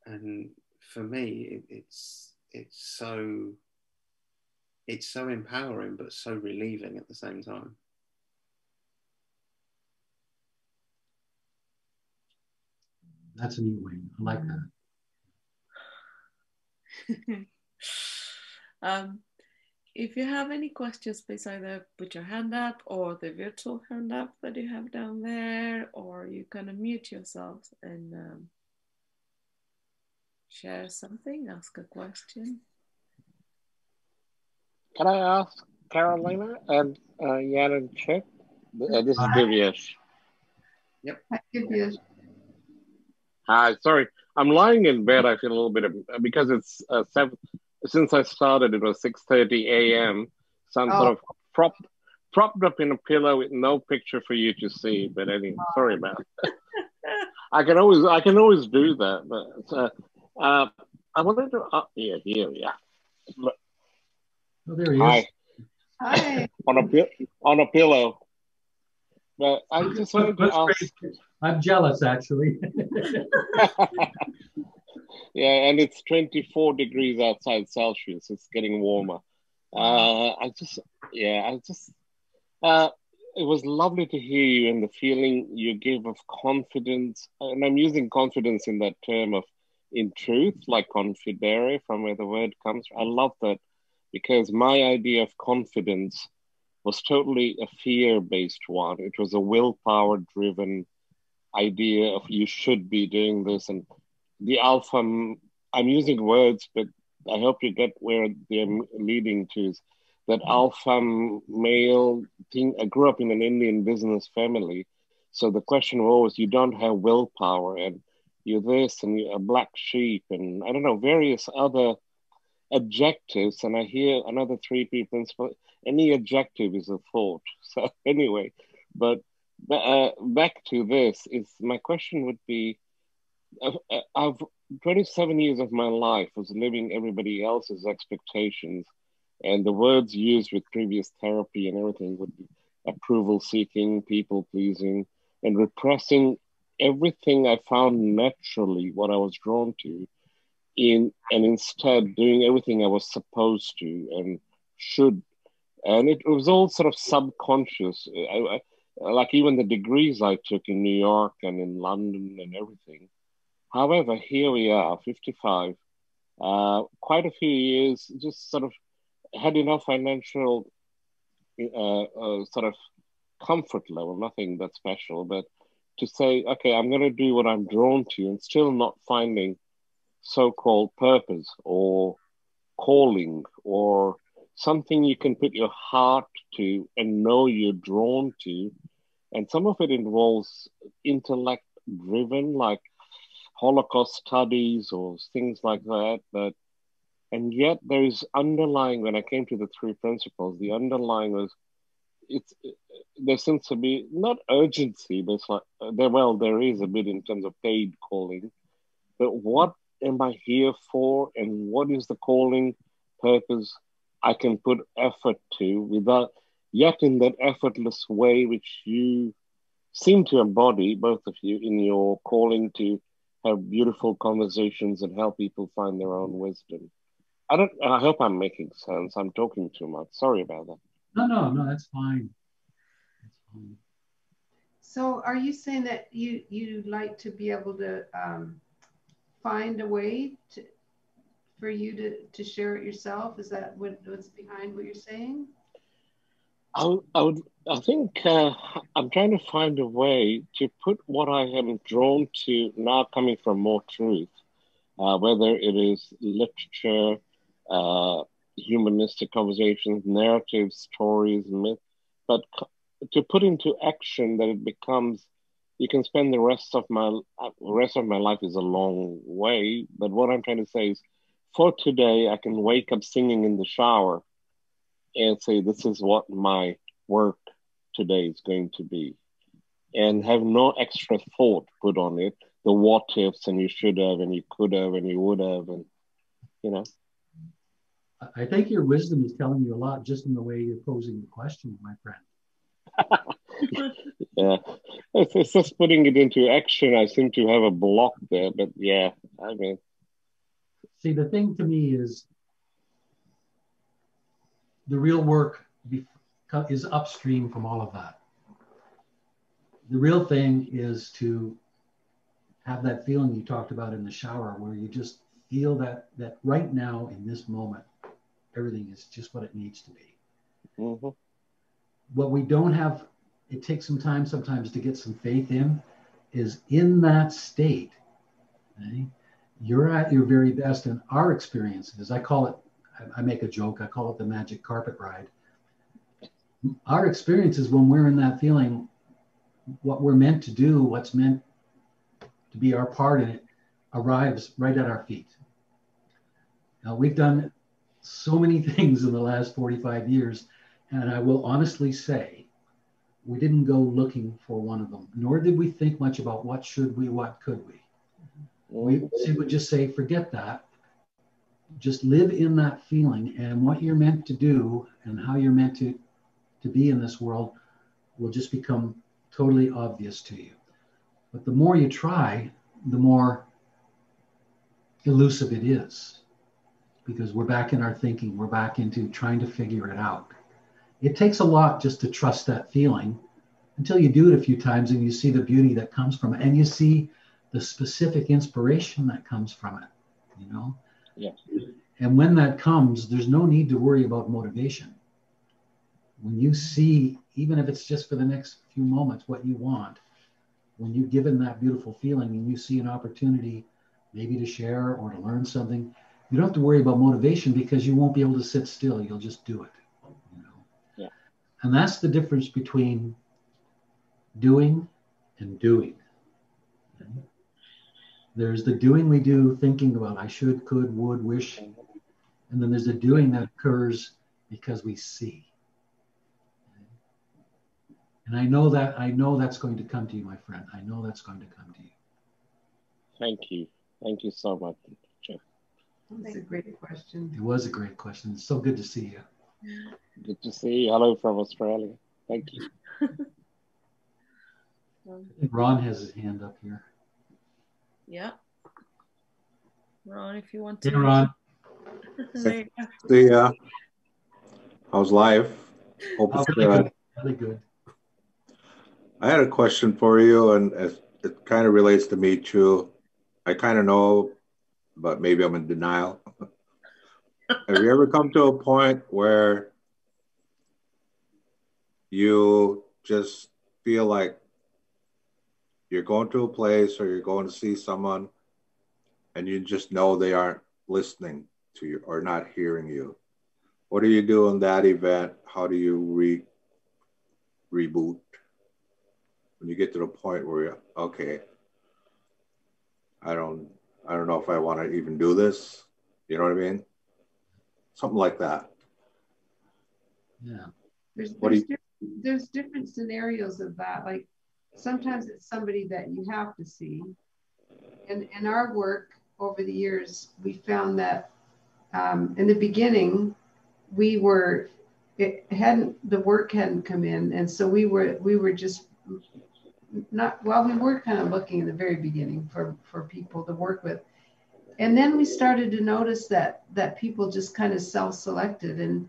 And for me, it's so empowering, but so relieving at the same time. That's a neat way. I like that. If you have any questions, please either put your hand up or the virtual hand up that you have down there, or you can unmute yourselves and share something, ask a question. Can I ask Carolina and Jan and Chip? This is Divyesh. Yep. Hi, Divyesh. Hi, sorry. I'm lying in bed. I feel a little bit because it's 7. Since I started, it was 6:30 a.m. So I'm sort of propped up in a pillow with no picture for you to see. But anyway, sorry about it. I can always do that. But I wanted to. Here we are. Look. Oh, there he Hi. is. Hi. on a pillow. But I just wanted to ask. I'm jealous, actually. Yeah, and it's 24 degrees outside Celsius. It's getting warmer. It was lovely to hear you and the feeling you give of confidence. And I'm using confidence in that term of in truth, like confidere, from where the word comes from. I love that because my idea of confidence was totally a fear-based one. It was a willpower-driven idea of you should be doing this. And the alpha, I'm using words, but I hope you get where they're leading to, is that alpha male thing. I grew up in an Indian business family. So the question was always, you don't have willpower and you're this and you're a black sheep and I don't know, various other adjectives. And I hear another 3 people, any adjective is a thought. So anyway, but back to this, is my question would be, I've 27 years of my life was living everybody else's expectations, and the words used with previous therapy and everything would be approval seeking, people pleasing, and repressing everything I found naturally what I was drawn to and instead doing everything I was supposed to and should. And it was all sort of subconscious. Like even the degrees I took in New York and in London and everything. However, here we are, 55, quite a few years, just sort of had enough financial sort of comfort level, nothing that special, but to say, okay, I'm going to do what I'm drawn to and still not finding so-called purpose or calling or something you can put your heart to and know you're drawn to. And some of it involves intellect driven, like Holocaust studies or things like that. And yet there is underlying, when I came to the 3 principles, the underlying was, there seems to be not urgency, but it's like, there is a bit in terms of paid calling, but what am I here for? And what is the calling purpose I can put effort to without, yet in that effortless way, which you seem to embody, both of you, in your calling to have beautiful conversations and help people find their own wisdom. I hope I'm making sense. I'm talking too much. Sorry about that. No, that's fine. That's fine. So are you saying that you'd like to be able to find a way for you to share it yourself? Is that what's behind what you're saying? I think I'm trying to find a way to put what I am drawn to now coming from more truth, whether it is literature, humanistic conversations, narratives, stories, myth, but to put into action that it becomes, you can spend the rest of my life is a long way, but what I'm trying to say is, for today, I can wake up singing in the shower and say, this is what my work today is going to be, and have no extra thought put on it, the what ifs and you should have and you could have and you would have, and you know. I think your wisdom is telling you a lot just in the way you're posing the question, my friend. Yeah, it's just putting it into action. I seem to have a block there, but yeah, I mean. See, the thing to me is the real work is upstream from all of that. The real thing is to have that feeling you talked about in the shower, where you just feel that right now in this moment, everything is just what it needs to be. Mm-hmm. What we don't have, it takes some time sometimes to get some faith in, is in that state, okay, you're at your very best. And our experiences, I call it, I make a joke, I call it the magic carpet ride. Our experiences when we're in that feeling, what we're meant to do, what's meant to be our part in it, arrives right at our feet. Now, we've done so many things in the last 45 years And I will honestly say, we didn't go looking for one of them, nor did we think much about what should we, what could we. We would just say, forget that. Just live in that feeling, and what you're meant to do and how you're meant to be in this world will just become totally obvious to you. But the more you try, the more elusive it is, because we're back in our thinking, we're back into trying to figure it out. It takes a lot just to trust that feeling until you do it a few times and you see the beauty that comes from it, and you see the specific inspiration that comes from it, you know? Yeah. And when that comes, there's no need to worry about motivation. When you see, even if it's just for the next few moments, what you want, when you're given that beautiful feeling and you see an opportunity maybe to share or to learn something, you don't have to worry about motivation, because you won't be able to sit still. You'll just do it, you know? Yeah. And that's the difference between doing and doing. Okay? There's the doing we do thinking about I should, could, would, wish. And then there's the doing that occurs because we see. And I know that's going to come to you, my friend. I know that's going to come to you. Thank you. Thank you so much, Jeff. That's a great question. It was a great question. It's so good to see you. Good to see you. Hello from Australia. Thank you. I think Ron has his hand up here. Yeah. Ron, if you want to. Hey, Ron. How's life? Hope it's good. Really good. I had a question for you, and it kind of relates to me too. I kind of know, but maybe I'm in denial. Have you ever come to a point where you just feel like you're going to a place or you're going to see someone and you just know they aren't listening to you or not hearing you? What do you do in that event? How do you reboot when you get to the point where you're, okay, I don't know if I want to even do this. You know what I mean? Something like that. Yeah. There's different scenarios of that. Like sometimes it's somebody that you have to see. And in our work over the years, we found that in the beginning, the work hadn't come in. And so we were just not, well, we were kind of looking in the very beginning for people to work with. And then we started to notice that people just kind of self-selected, and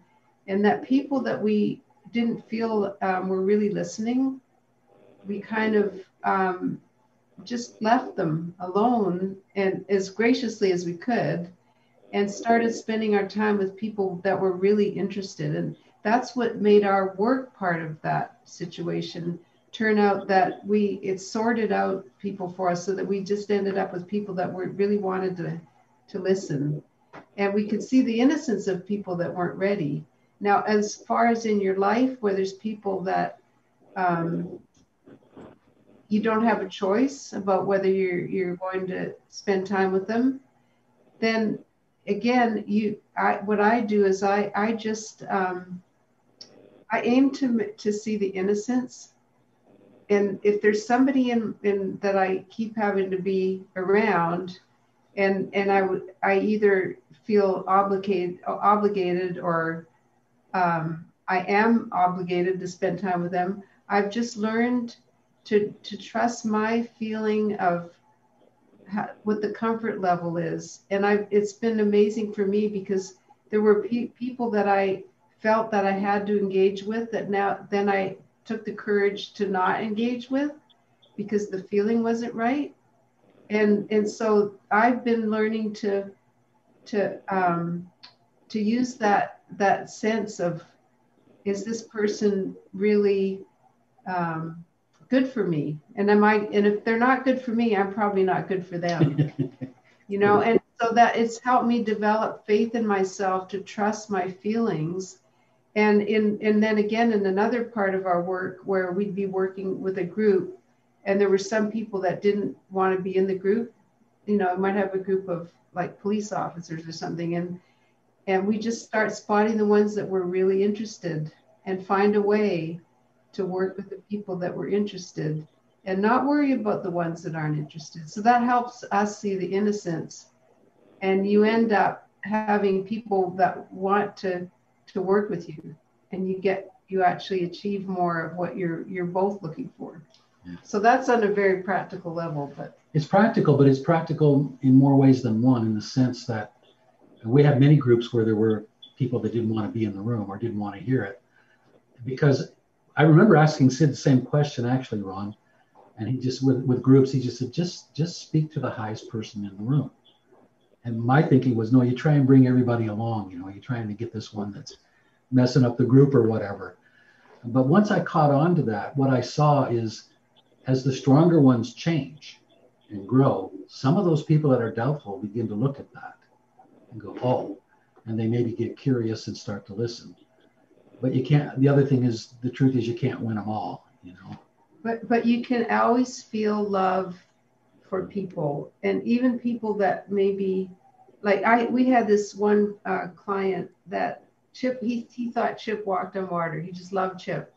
that people that we didn't feel were really listening, we kind of just left them alone and as graciously as we could, and started spending our time with people that were really interested. And that's what made our work part of that situation turn out that it sorted out people for us, so that we just ended up with people that really wanted to listen. And we could see the innocence of people that weren't ready. Now, as far as in your life where there's people that you don't have a choice about whether you're going to spend time with them, then again, what I do is I just I aim to see the innocence. And if there's somebody in that I keep having to be around, and I either feel obligated or I am obligated to spend time with them, I've just learned to trust my feeling of what the comfort level is. And it's been amazing for me, because there were people that I felt that I had to engage with that then I took the courage to not engage with because the feeling wasn't right. And so I've been learning to use that sense of, is this person really good for me? And if they're not good for me, I'm probably not good for them. You know, and so that it's helped me develop faith in myself to trust my feelings. And then again, in another part of our work where we'd be working with a group, and there were some people that didn't want to be in the group, you know, it might have a group of like police officers or something. And we just start spotting the ones that were really interested. and find a way to work with the people that were interested and not worry about the ones that aren't interested. So that helps us see the innocence, and you end up having people that want to work with you, and you actually achieve more of what you're both looking for. Yeah. So that's on a very practical level, but it's practical in more ways than one, in the sense that we had many groups where there were people that didn't want to be in the room or didn't want to hear it. Because I remember asking Sid the same question, actually, Ron, and he just, with groups, he just said, just speak to the highest person in the room. And my thinking was, no, you try and bring everybody along, you know, you're trying to get this one that's messing up the group or whatever. But once I caught on to that, what I saw is, as the stronger ones change and grow, some of those people that are doubtful begin to look at that and go, oh, and they maybe get curious and start to listen. But you can't, the other thing is, the truth is you can't win them all, you know. But you can always feel love for people, and even people that maybe, like we had this one client that Chip, he thought Chip walked on water. He just loved Chip.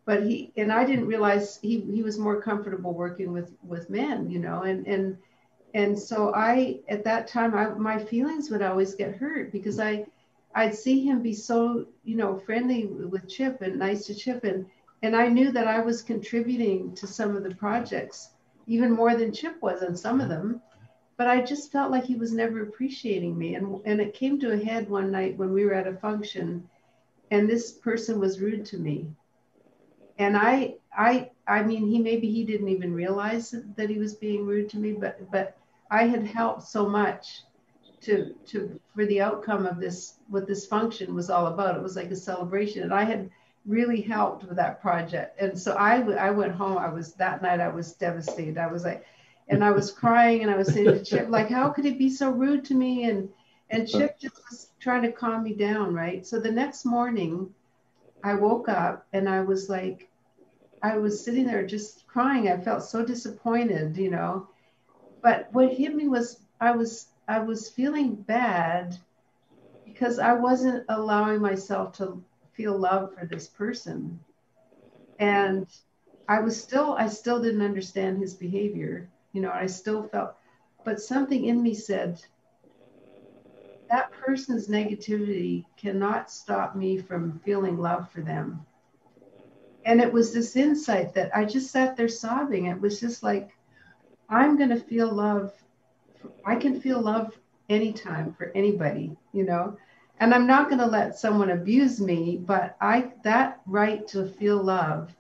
But I didn't realize he was more comfortable working with men, you know, and so at that time, my feelings would always get hurt, because I'd see him be so, you know, friendly with Chip and nice to Chip, and I knew that I was contributing to some of the projects, even more than Chip was on some of them, but I just felt like he was never appreciating me. And it came to a head one night when we were at a function, and this person was rude to me. And I mean, he didn't even realize that he was being rude to me, but I had helped so much for the outcome of this, what this function was all about. It was like a celebration, and I had really helped with that project. And so I went home. That night I was devastated. I was like, and I was crying, and I was saying to Chip, like, how could he be so rude to me? And Chip just was trying to calm me down, right? So the next morning I woke up, and I was like, I was sitting there just crying. I felt so disappointed, you know. But what hit me was I was feeling bad because I wasn't allowing myself to feel love for this person. And I still didn't understand his behavior. You know, I still felt, but something in me said, that person's negativity cannot stop me from feeling love for them. And it was this insight that I just sat there sobbing. It was just like, I'm going to feel love. I can feel love anytime for anybody, you know, and I'm not going to let someone abuse me, but that right to feel love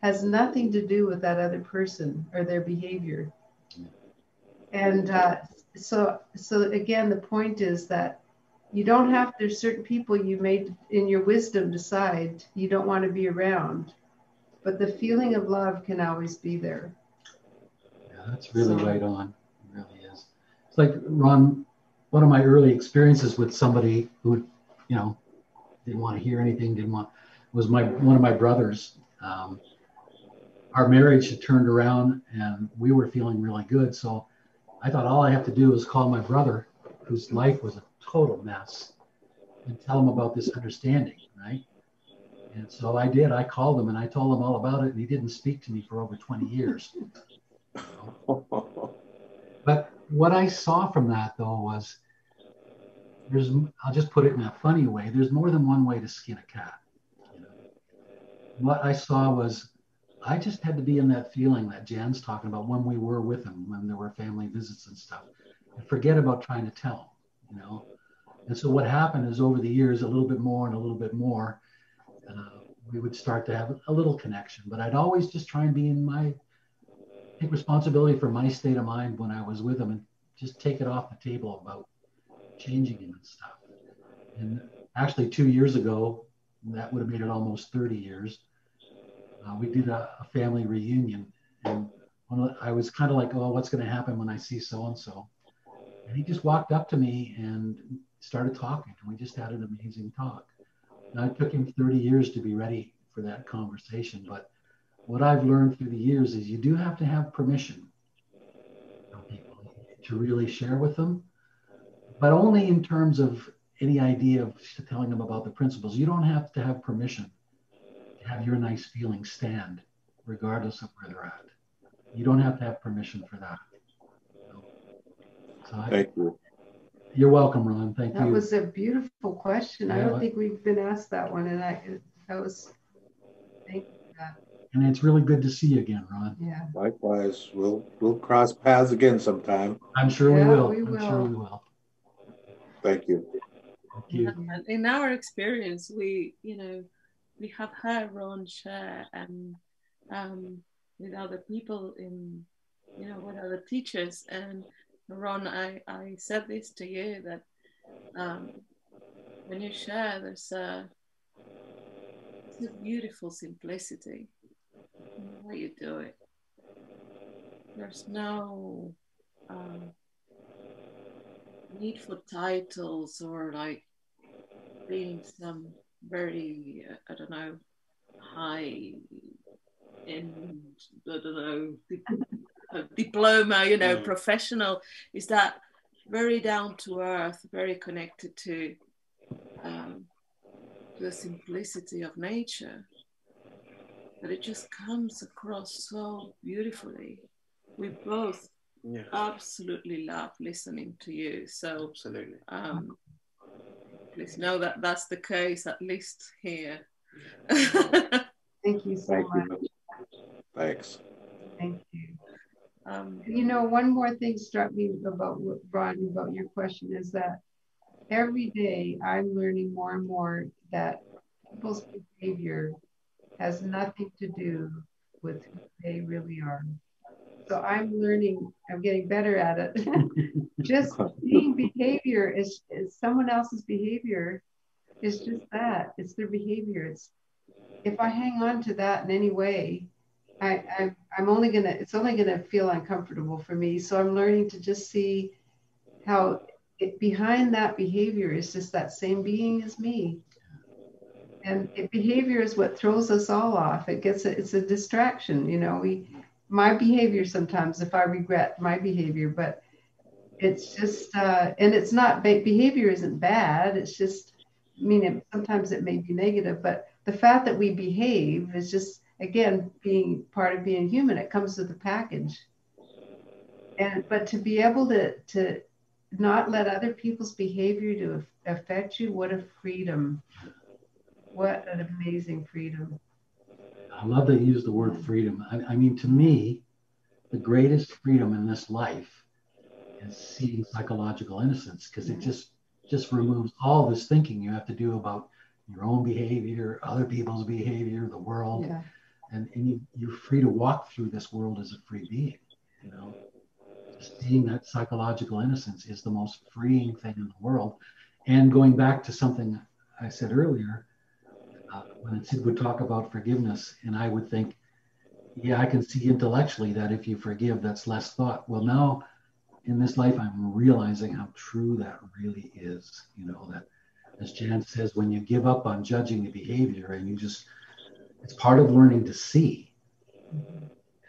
has nothing to do with that other person or their behavior. And so again, the point is that you don't have, there's certain people you made in your wisdom decide you don't want to be around, but the feeling of love can always be there. Yeah, that's really right on. It really is. It's like, Ron, one of my early experiences with somebody who, you know, didn't want to hear anything, was one of my brothers. Our marriage had turned around and we were feeling really good. So I thought all I have to do is call my brother, whose life was a total mess, and tell him about this understanding, right? And so I did. I called him and I told him all about it, and he didn't speak to me for over 20 years. But what I saw from that, though, was I'll just put it in a funny way, there's more than one way to skin a cat. You know? What I saw was I just had to be in that feeling that Jan's talking about when we were with him, when there were family visits and stuff, and forget about trying to tell him, you know? And so what happened is, over the years, a little bit more and a little bit more, we would start to have a little connection. But I'd always just try and take responsibility for my state of mind when I was with him, and just take it off the table about changing him and stuff. And actually 2 years ago, that would have made it almost 30 years, we did a family reunion. And I was kind of like, oh, what's going to happen when I see so-and-so? And he just walked up to me and started talking. And we just had an amazing talk. Now, it took him 30 years to be ready for that conversation. But what I've learned through the years is you do have to have permission from people to really share with them, but only in terms of any idea of telling them about the principles. You don't have to have permission have your nice feelings stand regardless of where they're at. You don't have to have permission for that. Thank you. You're welcome, Ron. Thank you. That was a beautiful question. I don't think we've been asked that one, and thank you for that. And it's really good to see you again, Ron. Yeah. Likewise. We'll cross paths again sometime. I'm sure we will. I'm sure we will. Thank you. Thank you. And in our experience, we have heard Ron share and with other people with other teachers. And Ron, I said this to you that when you share, there's a beautiful simplicity in the way you do it. There's no need for titles or like being some very high end diploma professional. Is that very down to earth, very connected to the simplicity of nature, but it just comes across so beautifully. We both absolutely love listening to you. So absolutely. Please know that that's the case, at least here. Thank you so much. Thanks. Thank you. One more thing struck me about Ron, about your question, is that every day I'm learning more and more that people's behavior has nothing to do with who they really are. So I'm getting better at it. Just seeing behavior is someone else's behavior is just that. It's their behavior. If I hang on to that in any way, it's only gonna feel uncomfortable for me. So I'm learning to just see how behind that behavior is just that same being as me. And behavior is what throws us all off. It's a distraction. My behavior sometimes, if I regret my behavior, but it's just, and it's not, behavior isn't bad. It's just, sometimes it may be negative, but the fact that we behave is just, again, being part of being human. It comes with the package. But to be able to not let other people's behavior to affect you, what a freedom. What an amazing freedom. I love that you use the word freedom. To me, the greatest freedom in this life is seeing psychological innocence, because it just removes all this thinking you have to do about your own behavior, other people's behavior, the world. Yeah. And you're free to walk through this world as a free being. Just seeing that psychological innocence is the most freeing thing in the world. And going back to something I said earlier, when Sid would talk about forgiveness, and I would think, yeah, I can see intellectually that if you forgive, that's less thought. Well, now in this life, I'm realizing how true that really is. That, as Jan says, when you give up on judging the behavior and it's part of learning to see.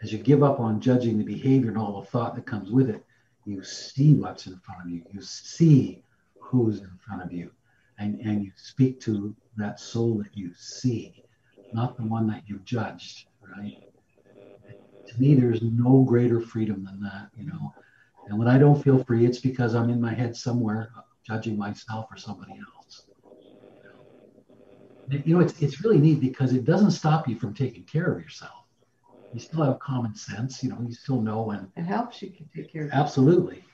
As you give up on judging the behavior and all the thought that comes with it, you see what's in front of you. You see who's in front of you. And you speak to that soul that you see, not the one that you've judged, right? To me, there's no greater freedom than that, And when I don't feel free, it's because I'm in my head somewhere judging myself or somebody else. It's really neat because it doesn't stop you from taking care of yourself. You still have common sense, you still know when. It helps you take care of yourself. Absolutely.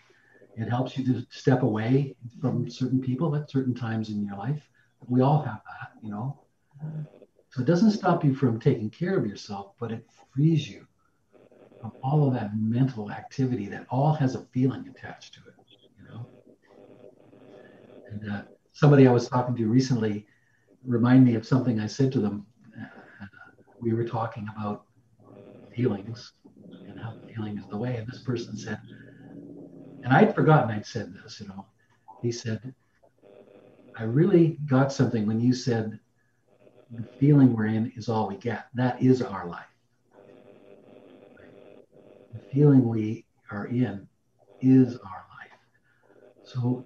It helps you to step away from certain people at certain times in your life. We all have that, So it doesn't stop you from taking care of yourself, but it frees you from all of that mental activity that all has a feeling attached to it, And somebody I was talking to recently reminded me of something I said to them. We were talking about feelings and how feeling is the way. And this person said, and I'd forgotten I'd said this, he said, I really got something when you said the feeling we're in is all we get. That is our life. The feeling we are in is our life. So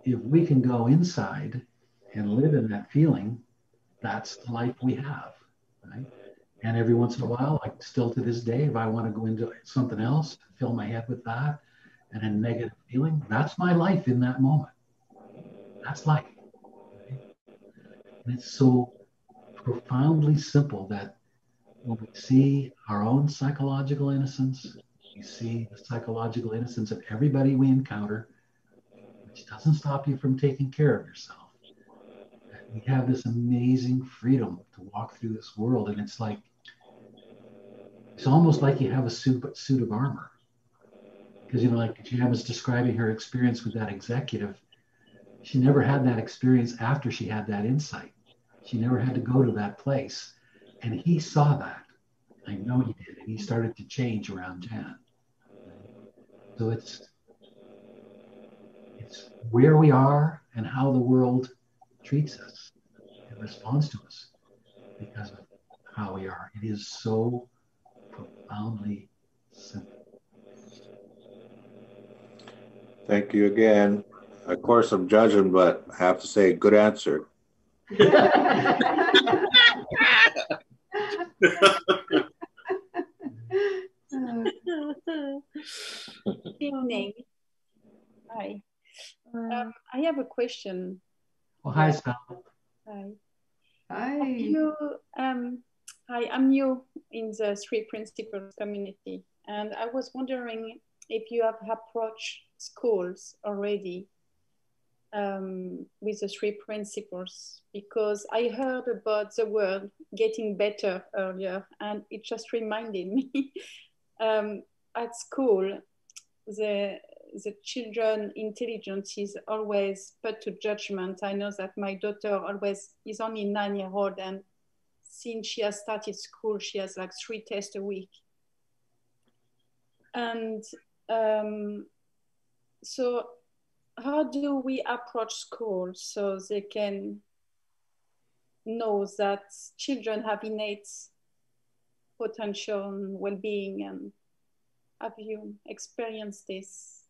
if we can go inside and live in that feeling, that's the life we have. right? And every once in a while, like still to this day, if I want to go into something else, fill my head with that and a negative feeling, that's my life in that moment. That's life. Right? And it's so profoundly simple that when we see our own psychological innocence, we see the psychological innocence of everybody we encounter, which doesn't stop you from taking care of yourself. We have this amazing freedom to walk through this world, and it's almost like you have a suit of armor. Because, like Jan was describing her experience with that executive, she never had that experience after she had that insight. She never had to go to that place. And he saw that. I know he did. And he started to change around Jan. So it's where we are and how the world treats us and responds to us because of how we are. It is so profoundly simple. Thank you again. Of course, I'm judging, but I have to say, good answer. Evening. Hi. I have a question. Well, hi, Sal. Hi. Hi. Hi, I'm new in the Three Principles community, and I was wondering if you have approached schools already with the Three Principles, because I heard about the word getting better earlier, and it just reminded me at school, the children intelligence is always put to judgment. I know that my daughter is only 9-year old, and since she has started school, she has like 3 tests a week. And so how do we approach schools so they can know that children have innate potential and well-being? And have you experienced this?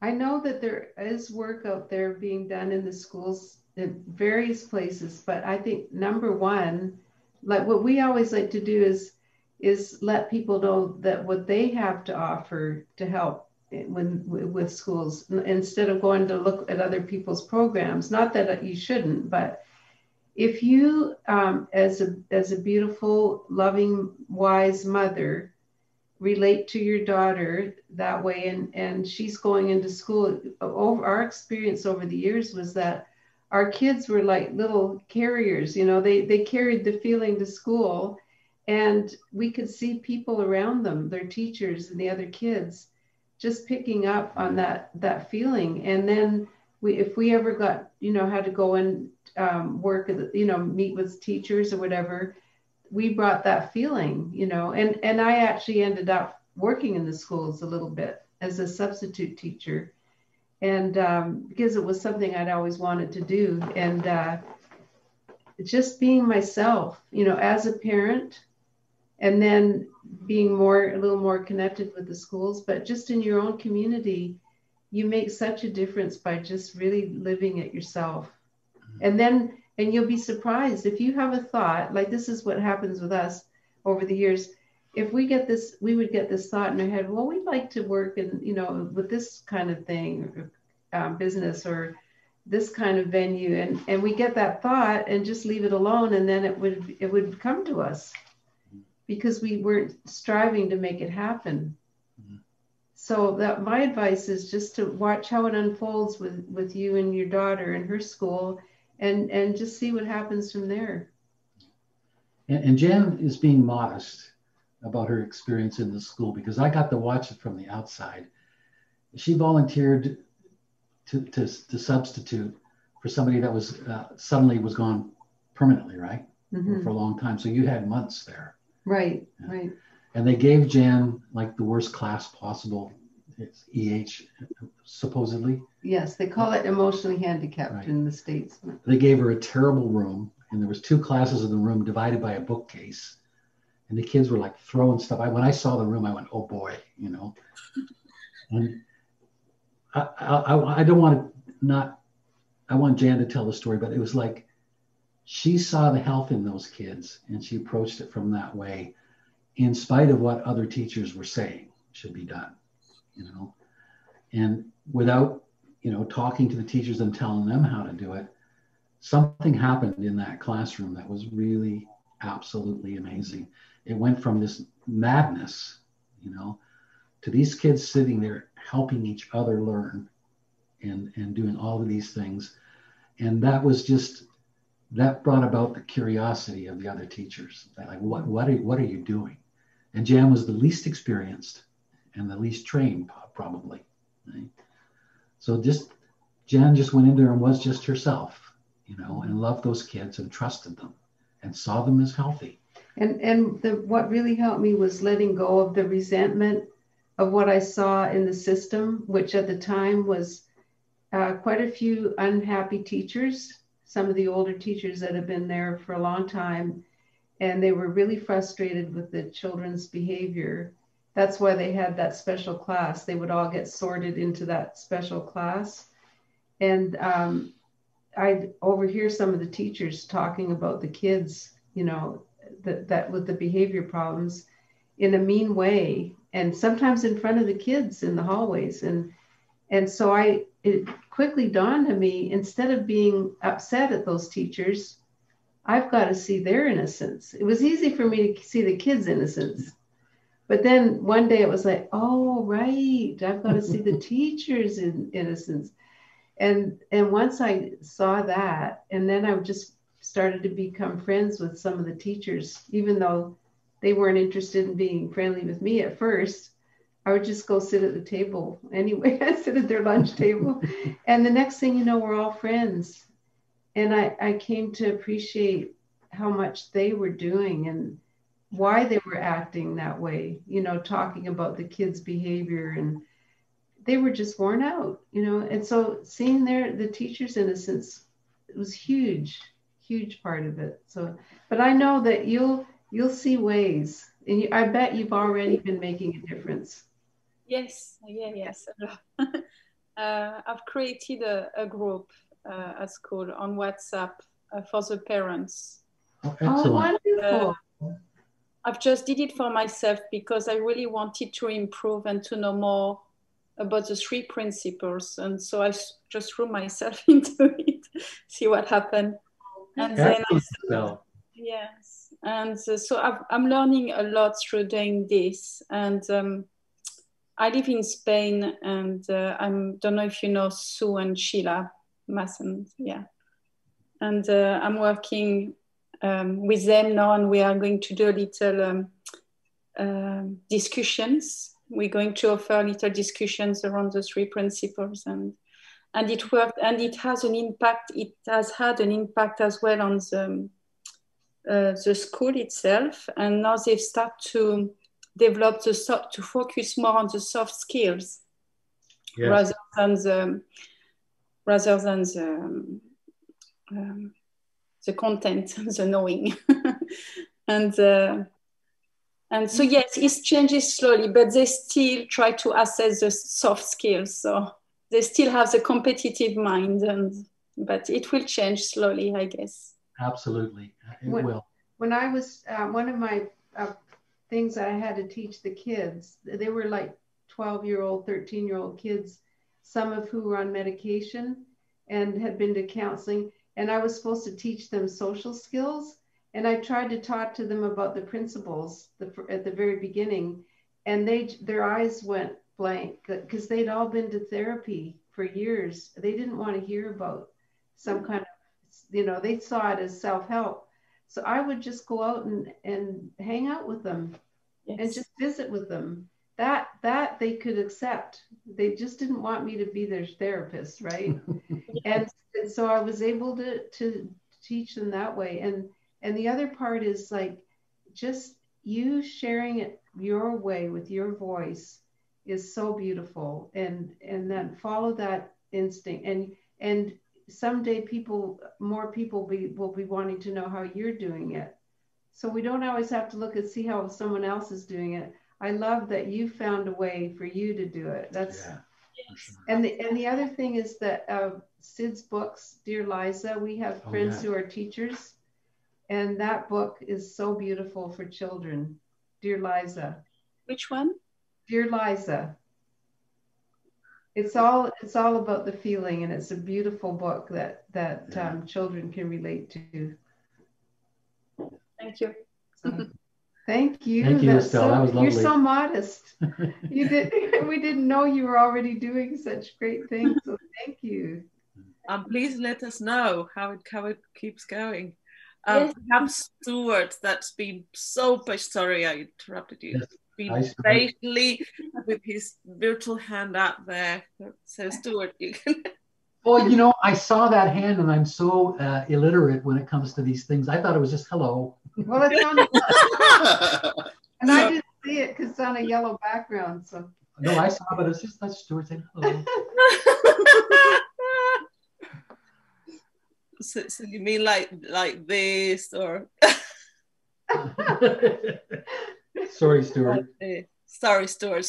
I know that there is work out there being done in the schools in various places, but I think number one, like what we always like to do is let people know that what they have to offer to help with schools, instead of going to look at other people's programs. Not that you shouldn't, but if you, as a beautiful, loving, wise mother, relate to your daughter that way, and she's going into school, our experience over the years was that our kids were like little carriers. They carried the feeling to school, and we could see people around them, their teachers and the other kids, just picking up on that feeling. And then if we ever got, had to go and work, meet with teachers or whatever, we brought that feeling, and I actually ended up working in the schools a little bit as a substitute teacher, and because it was something I'd always wanted to do, and just being myself, as a parent, and then being a little more connected with the schools, but just in your own community, you make such a difference by just really living it yourself. And you'll be surprised if you have a thought, like this is what happens with us over the years. If we would get this thought in our head, well, we'd like to work in, with this kind of thing, business or this kind of venue. And we get that thought and just leave it alone. And then it would come to us because we weren't striving to make it happen. Mm-hmm. So my advice is just to watch how it unfolds with you and your daughter and her school, and just see what happens from there. And Jan is being modest about her experience in the school, because I got to watch it from the outside. She volunteered to substitute for somebody that was suddenly was gone permanently, right? Mm-hmm. For a long time. So you had months there. Right, yeah. Right. And they gave Jan like the worst class possible. It's EH, supposedly. Yes, they call it emotionally handicapped in the States. They gave her a terrible room, and there was 2 classes in the room divided by a bookcase. And the kids were like throwing stuff. When I saw the room, I went, oh boy, And I don't want to I want Jan to tell the story, but it was like she saw the health in those kids, and she approached it from that way, in spite of what other teachers were saying should be done, and without, talking to the teachers and telling them how to do it. Something happened in that classroom that was really absolutely amazing. It went from this madness, to these kids sitting there helping each other learn and doing all of these things. And that brought about the curiosity of the other teachers. They're like, what are you doing? And Jan was the least experienced and the least trained, probably. Right? So Jan just went in there and was just herself, and loved those kids and trusted them and saw them as healthy. And what really helped me was letting go of the resentment of what I saw in the system, which at the time was quite a few unhappy teachers, some of the older teachers that have been there for a long time, and they were really frustrated with the children's behavior. That's why they had that special class. They would all get sorted into that special class. And I'd overhear some of the teachers talking about the kids, that with the behavior problems in a mean way, and sometimes in front of the kids in the hallways. And so it quickly dawned on me, instead of being upset at those teachers, I've got to see their innocence. It was easy for me to see the kids' innocence. But then one day it was like, oh, right, I've got to see the teachers' innocence. And once I saw that, and then I just started to become friends with some of the teachers, even though they weren't interested in being friendly with me at first. I would just go sit at the table anyway. I'd sit at their lunch table. And the next thing you know, we're all friends. And I came to appreciate how much they were doing and why they were acting that way, talking about the kids' behavior, and they were just worn out, and so seeing the teacher's innocence, it was huge part of it. So, but I know that you'll see ways, and I bet you've already been making a difference. Yes. I've created a group at school on WhatsApp for the parents. Oh, wonderful. I've just did it for myself because I really wanted to improve and to know more about the 3 principles. And so I just threw myself into it, see what happened. And then yes. And so I'm learning a lot through doing this. And I live in Spain, and I don't know if you know Sue and Sheila Mason. Yeah. And I'm working with them now, and we are going to do a little discussions. We're going to offer little discussions around the 3 principles, and it worked, and it has an impact. It has had an impact as well on the school itself, and now they've started to develop to focus more on the soft skills, yes, rather than the content, the knowing, and so yes, it changes slowly, but they still try to assess the soft skills. So they still have the competitive mind, but it will change slowly, I guess. Absolutely, it will. When I was one of my things I had to teach the kids, they were like 12-year-old, 13-year-old kids, some of who were on medication and had been to counseling. And I was supposed to teach them social skills. And I tried to talk to them about the principles at the very beginning. And their eyes went blank because they'd all been to therapy for years. They didn't want to hear about some kind of, they saw it as self-help. So I would just go out and hang out with them, yes, and just visit with them. That they could accept. They just didn't want me to be their therapist, right? And so I was able to teach them that way. And the other part is like just you sharing it your way with your voice is so beautiful. And then follow that instinct. And someday more people will be wanting to know how you're doing it. So we don't always have to look and see how someone else is doing it. I love that you found a way for you to do it. That's, yeah, for sure. And the other thing is that Sid's books, Dear Liza. We have Oh, friends yeah. who are teachers, and that book is so beautiful for children. Dear Liza. Which one? Dear Liza. It's all about the feeling, and it's a beautiful book that children can relate to. Thank you. So, thank you. Thank you, That's Estelle. That was lovely. You're so modest. We didn't know you were already doing such great things. So thank you. Please let us know how it keeps going. Yes. Perhaps Stuart, that's been so patient. Sorry, I interrupted you. Yes. Been patiently with his virtual hand out there. So Stuart, you can. Well, you know, I saw that hand, and I'm so illiterate when it comes to these things. I thought it was just hello. Well, it's on, and I didn't see it because it's on a yellow background. So no, I saw, but it's just that Stuart saying hello. So you mean like this, or? Sorry, Stuart. Sorry, Stuart.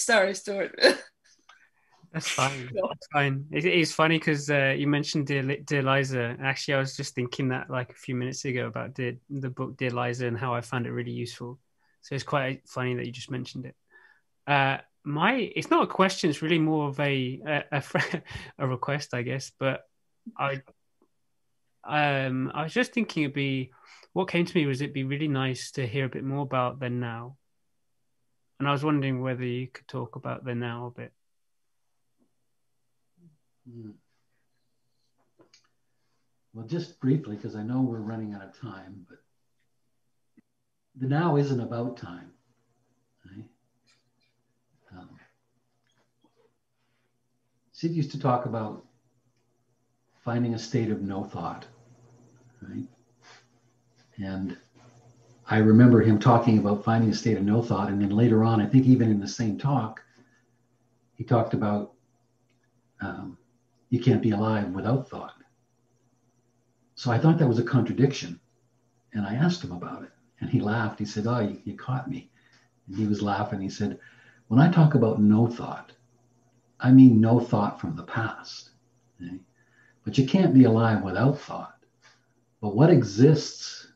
That's fine. That's fine. It is funny because you mentioned Dear Liza. Actually, I was just thinking that like a few minutes ago about the book Dear Liza and how I found it really useful. So it's quite funny that you just mentioned it. It's not a question. It's really more of a request, I guess. But I was just thinking what came to me was it'd be really nice to hear a bit more about the now. And I was wondering whether you could talk about the now a bit. Well, just briefly, because I know we're running out of time, but the now isn't about time. Right? Sid used to talk about finding a state of no thought, right? And I remember him talking about finding a state of no thought, and then later on, I think even in the same talk, he talked about you can't be alive without thought. So I thought that was a contradiction, and I asked him about it, and he laughed. He said, "Oh, you caught me." And he was laughing. He said, "When I talk about no thought, I mean no thought from the past. Okay? But you can't be alive without thought. But what exists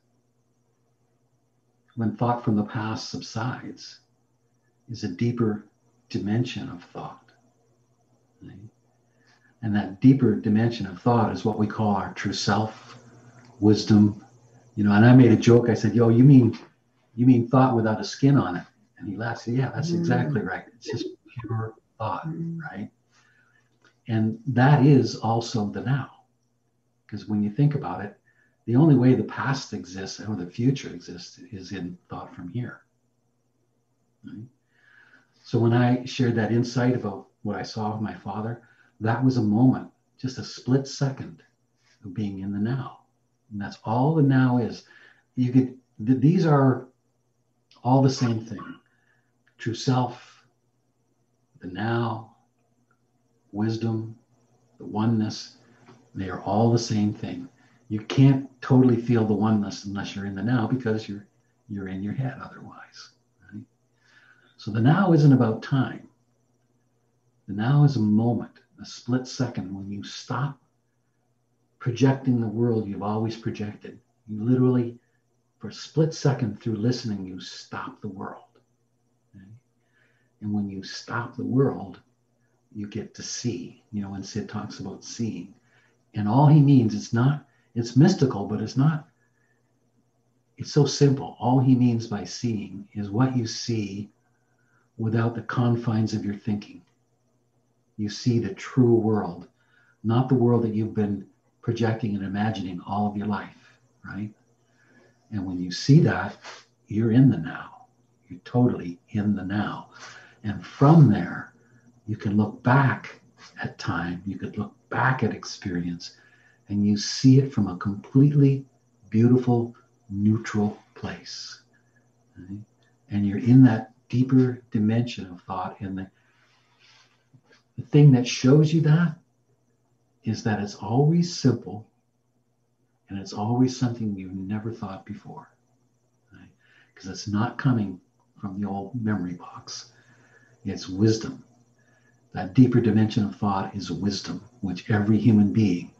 when thought from the past subsides is a deeper dimension of thought. Okay? And that deeper dimension of thought is what we call our true self, wisdom. You know, and I made a joke. I said, "Yo, you mean thought without a skin on it?" And he laughed. Said, "Yeah, that's exactly right. It's just pure thought, right?" And that is also the now. Because when you think about it, the only way the past exists or the future exists is in thought from here. Right? So when I shared that insight about what I saw of my father, that was a moment, just a split second of being in the now. And that's all the now is. These are all the same thing. True self, the now, wisdom, the oneness, they are all the same thing. You can't totally feel the oneness unless you're in the now, because you're in your head otherwise. Right? So the now isn't about time. The now is a moment, a split second when you stop projecting the world you've always projected. You literally, for a split second through listening, you stop the world. Okay? And when you stop the world, you get to see. You know, when Sid talks about seeing. And all he means, it's mystical, but it's so simple. All he means by seeing is what you see without the confines of your thinking. You see the true world, not the world that you've been projecting and imagining all of your life, right? And when you see that, you're in the now. You're totally in the now. And from there, you can look back at time, you could look back at experience, and you see it from a completely beautiful, neutral place. Right? And you're in that deeper dimension of thought. And the thing that shows you that is that it's always simple, and it's always something you've never thought before. Right? Because it's not coming from the old memory box. It's wisdom. That deeper dimension of thought is wisdom, which every human being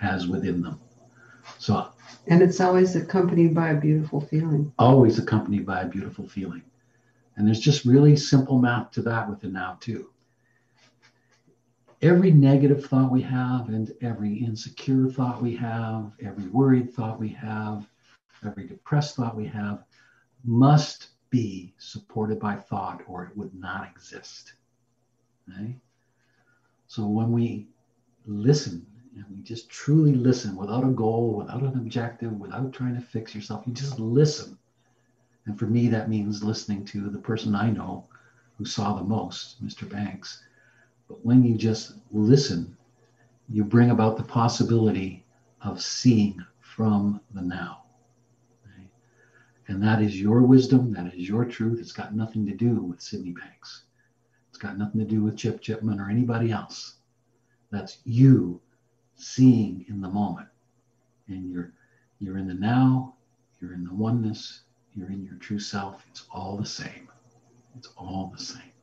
has within them. So, and it's always accompanied by a beautiful feeling. Always accompanied by a beautiful feeling. And there's just really simple math to that with the now too. Every negative thought we have, and every insecure thought we have, every worried thought we have, every depressed thought we have, must be supported by thought, or it would not exist. Okay? So when we listen, and we just truly listen without a goal, without an objective, without trying to fix yourself, you just listen. And for me, that means listening to the person I know who saw the most, Mr. Banks. But when you just listen, you bring about the possibility of seeing from the now. Okay? And that is your wisdom, that is your truth. It's got nothing to do with Sydney Banks. It's got nothing to do with Chip Chipman or anybody else. That's you seeing in the moment. And you're in the now, you're in the oneness, you're in your true self. It's all the same. It's all the same.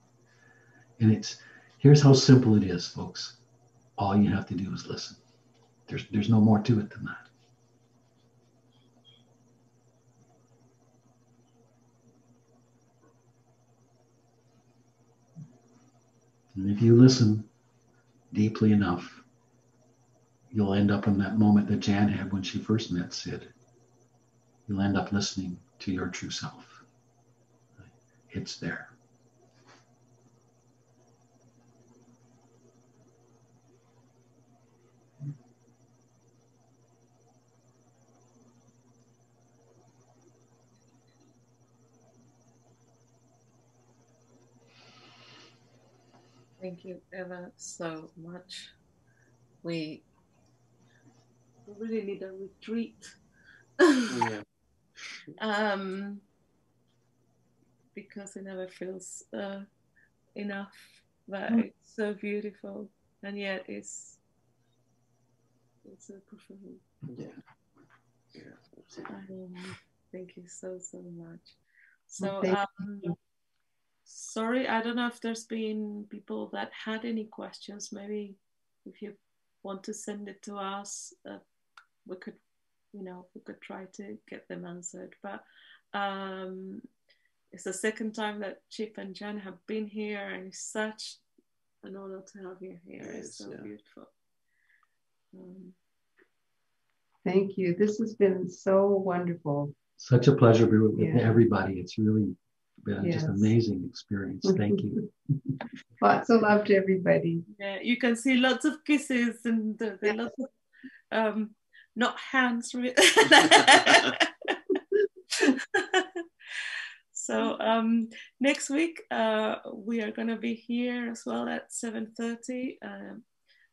And here's how simple it is, folks. All you have to do is listen. There's no more to it than that. And if you listen deeply enough, you'll end up in that moment that Jan had when she first met Sid. You'll end up listening to your true self. It's there. Thank you ever so much. We really need a retreat. Yeah. Because it never feels enough, but it's so beautiful, and yet it's so profound. Yeah. Thank you so much. So sorry, I don't know if there's been people that had any questions. Maybe if you want to send it to us, we could try to get them answered. But it's the second time that Chip and Jan have been here, and it's such an honor to have you here. It's so beautiful. Thank you. This has been so wonderful. Such a pleasure to be with everybody. It's really been just an amazing experience. Thank you. Lots of love to everybody. Yeah, you can see lots of kisses and lots of not hands. So next week we are going to be here as well at 7:30.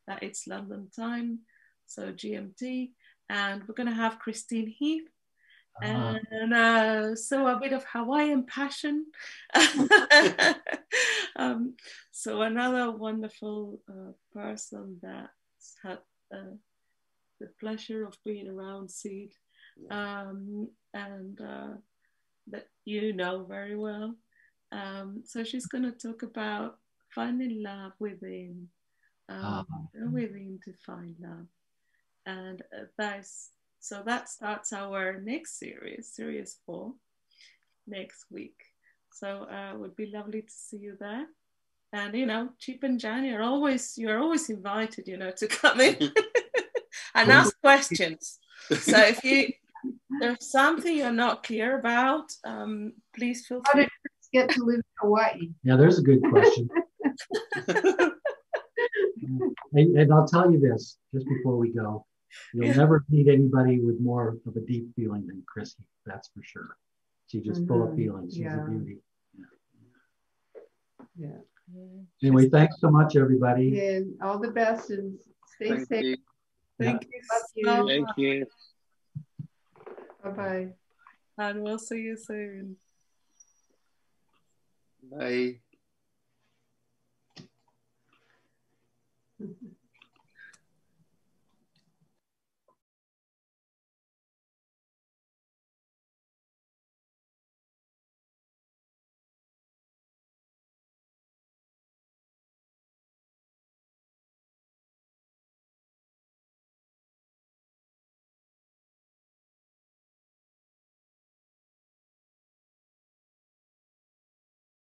That it's London time, so GMT, and we're going to have Christine Heath. And so a bit of Hawaiian passion. So another wonderful person that's had the pleasure of being around Sid, and that you know very well. So she's going to talk about finding love within, within to find love, and so that starts our next series 4, next week. So it would be lovely to see you there. And Chip and Jan, you're always invited, to come in and ask questions. So if there's something you're not clear about, please feel free. How did Chris get to live in Hawaii? Yeah, there's a good question. And I'll tell you this, just before we go. You'll never meet anybody with more of a deep feeling than Chris, that's for sure. She's just full of feelings. She's a beauty. Yeah. Anyway, thanks so much, everybody. And all the best, and stay safe. Thank you. Thank you. Bye-bye. And we'll see you soon. Bye.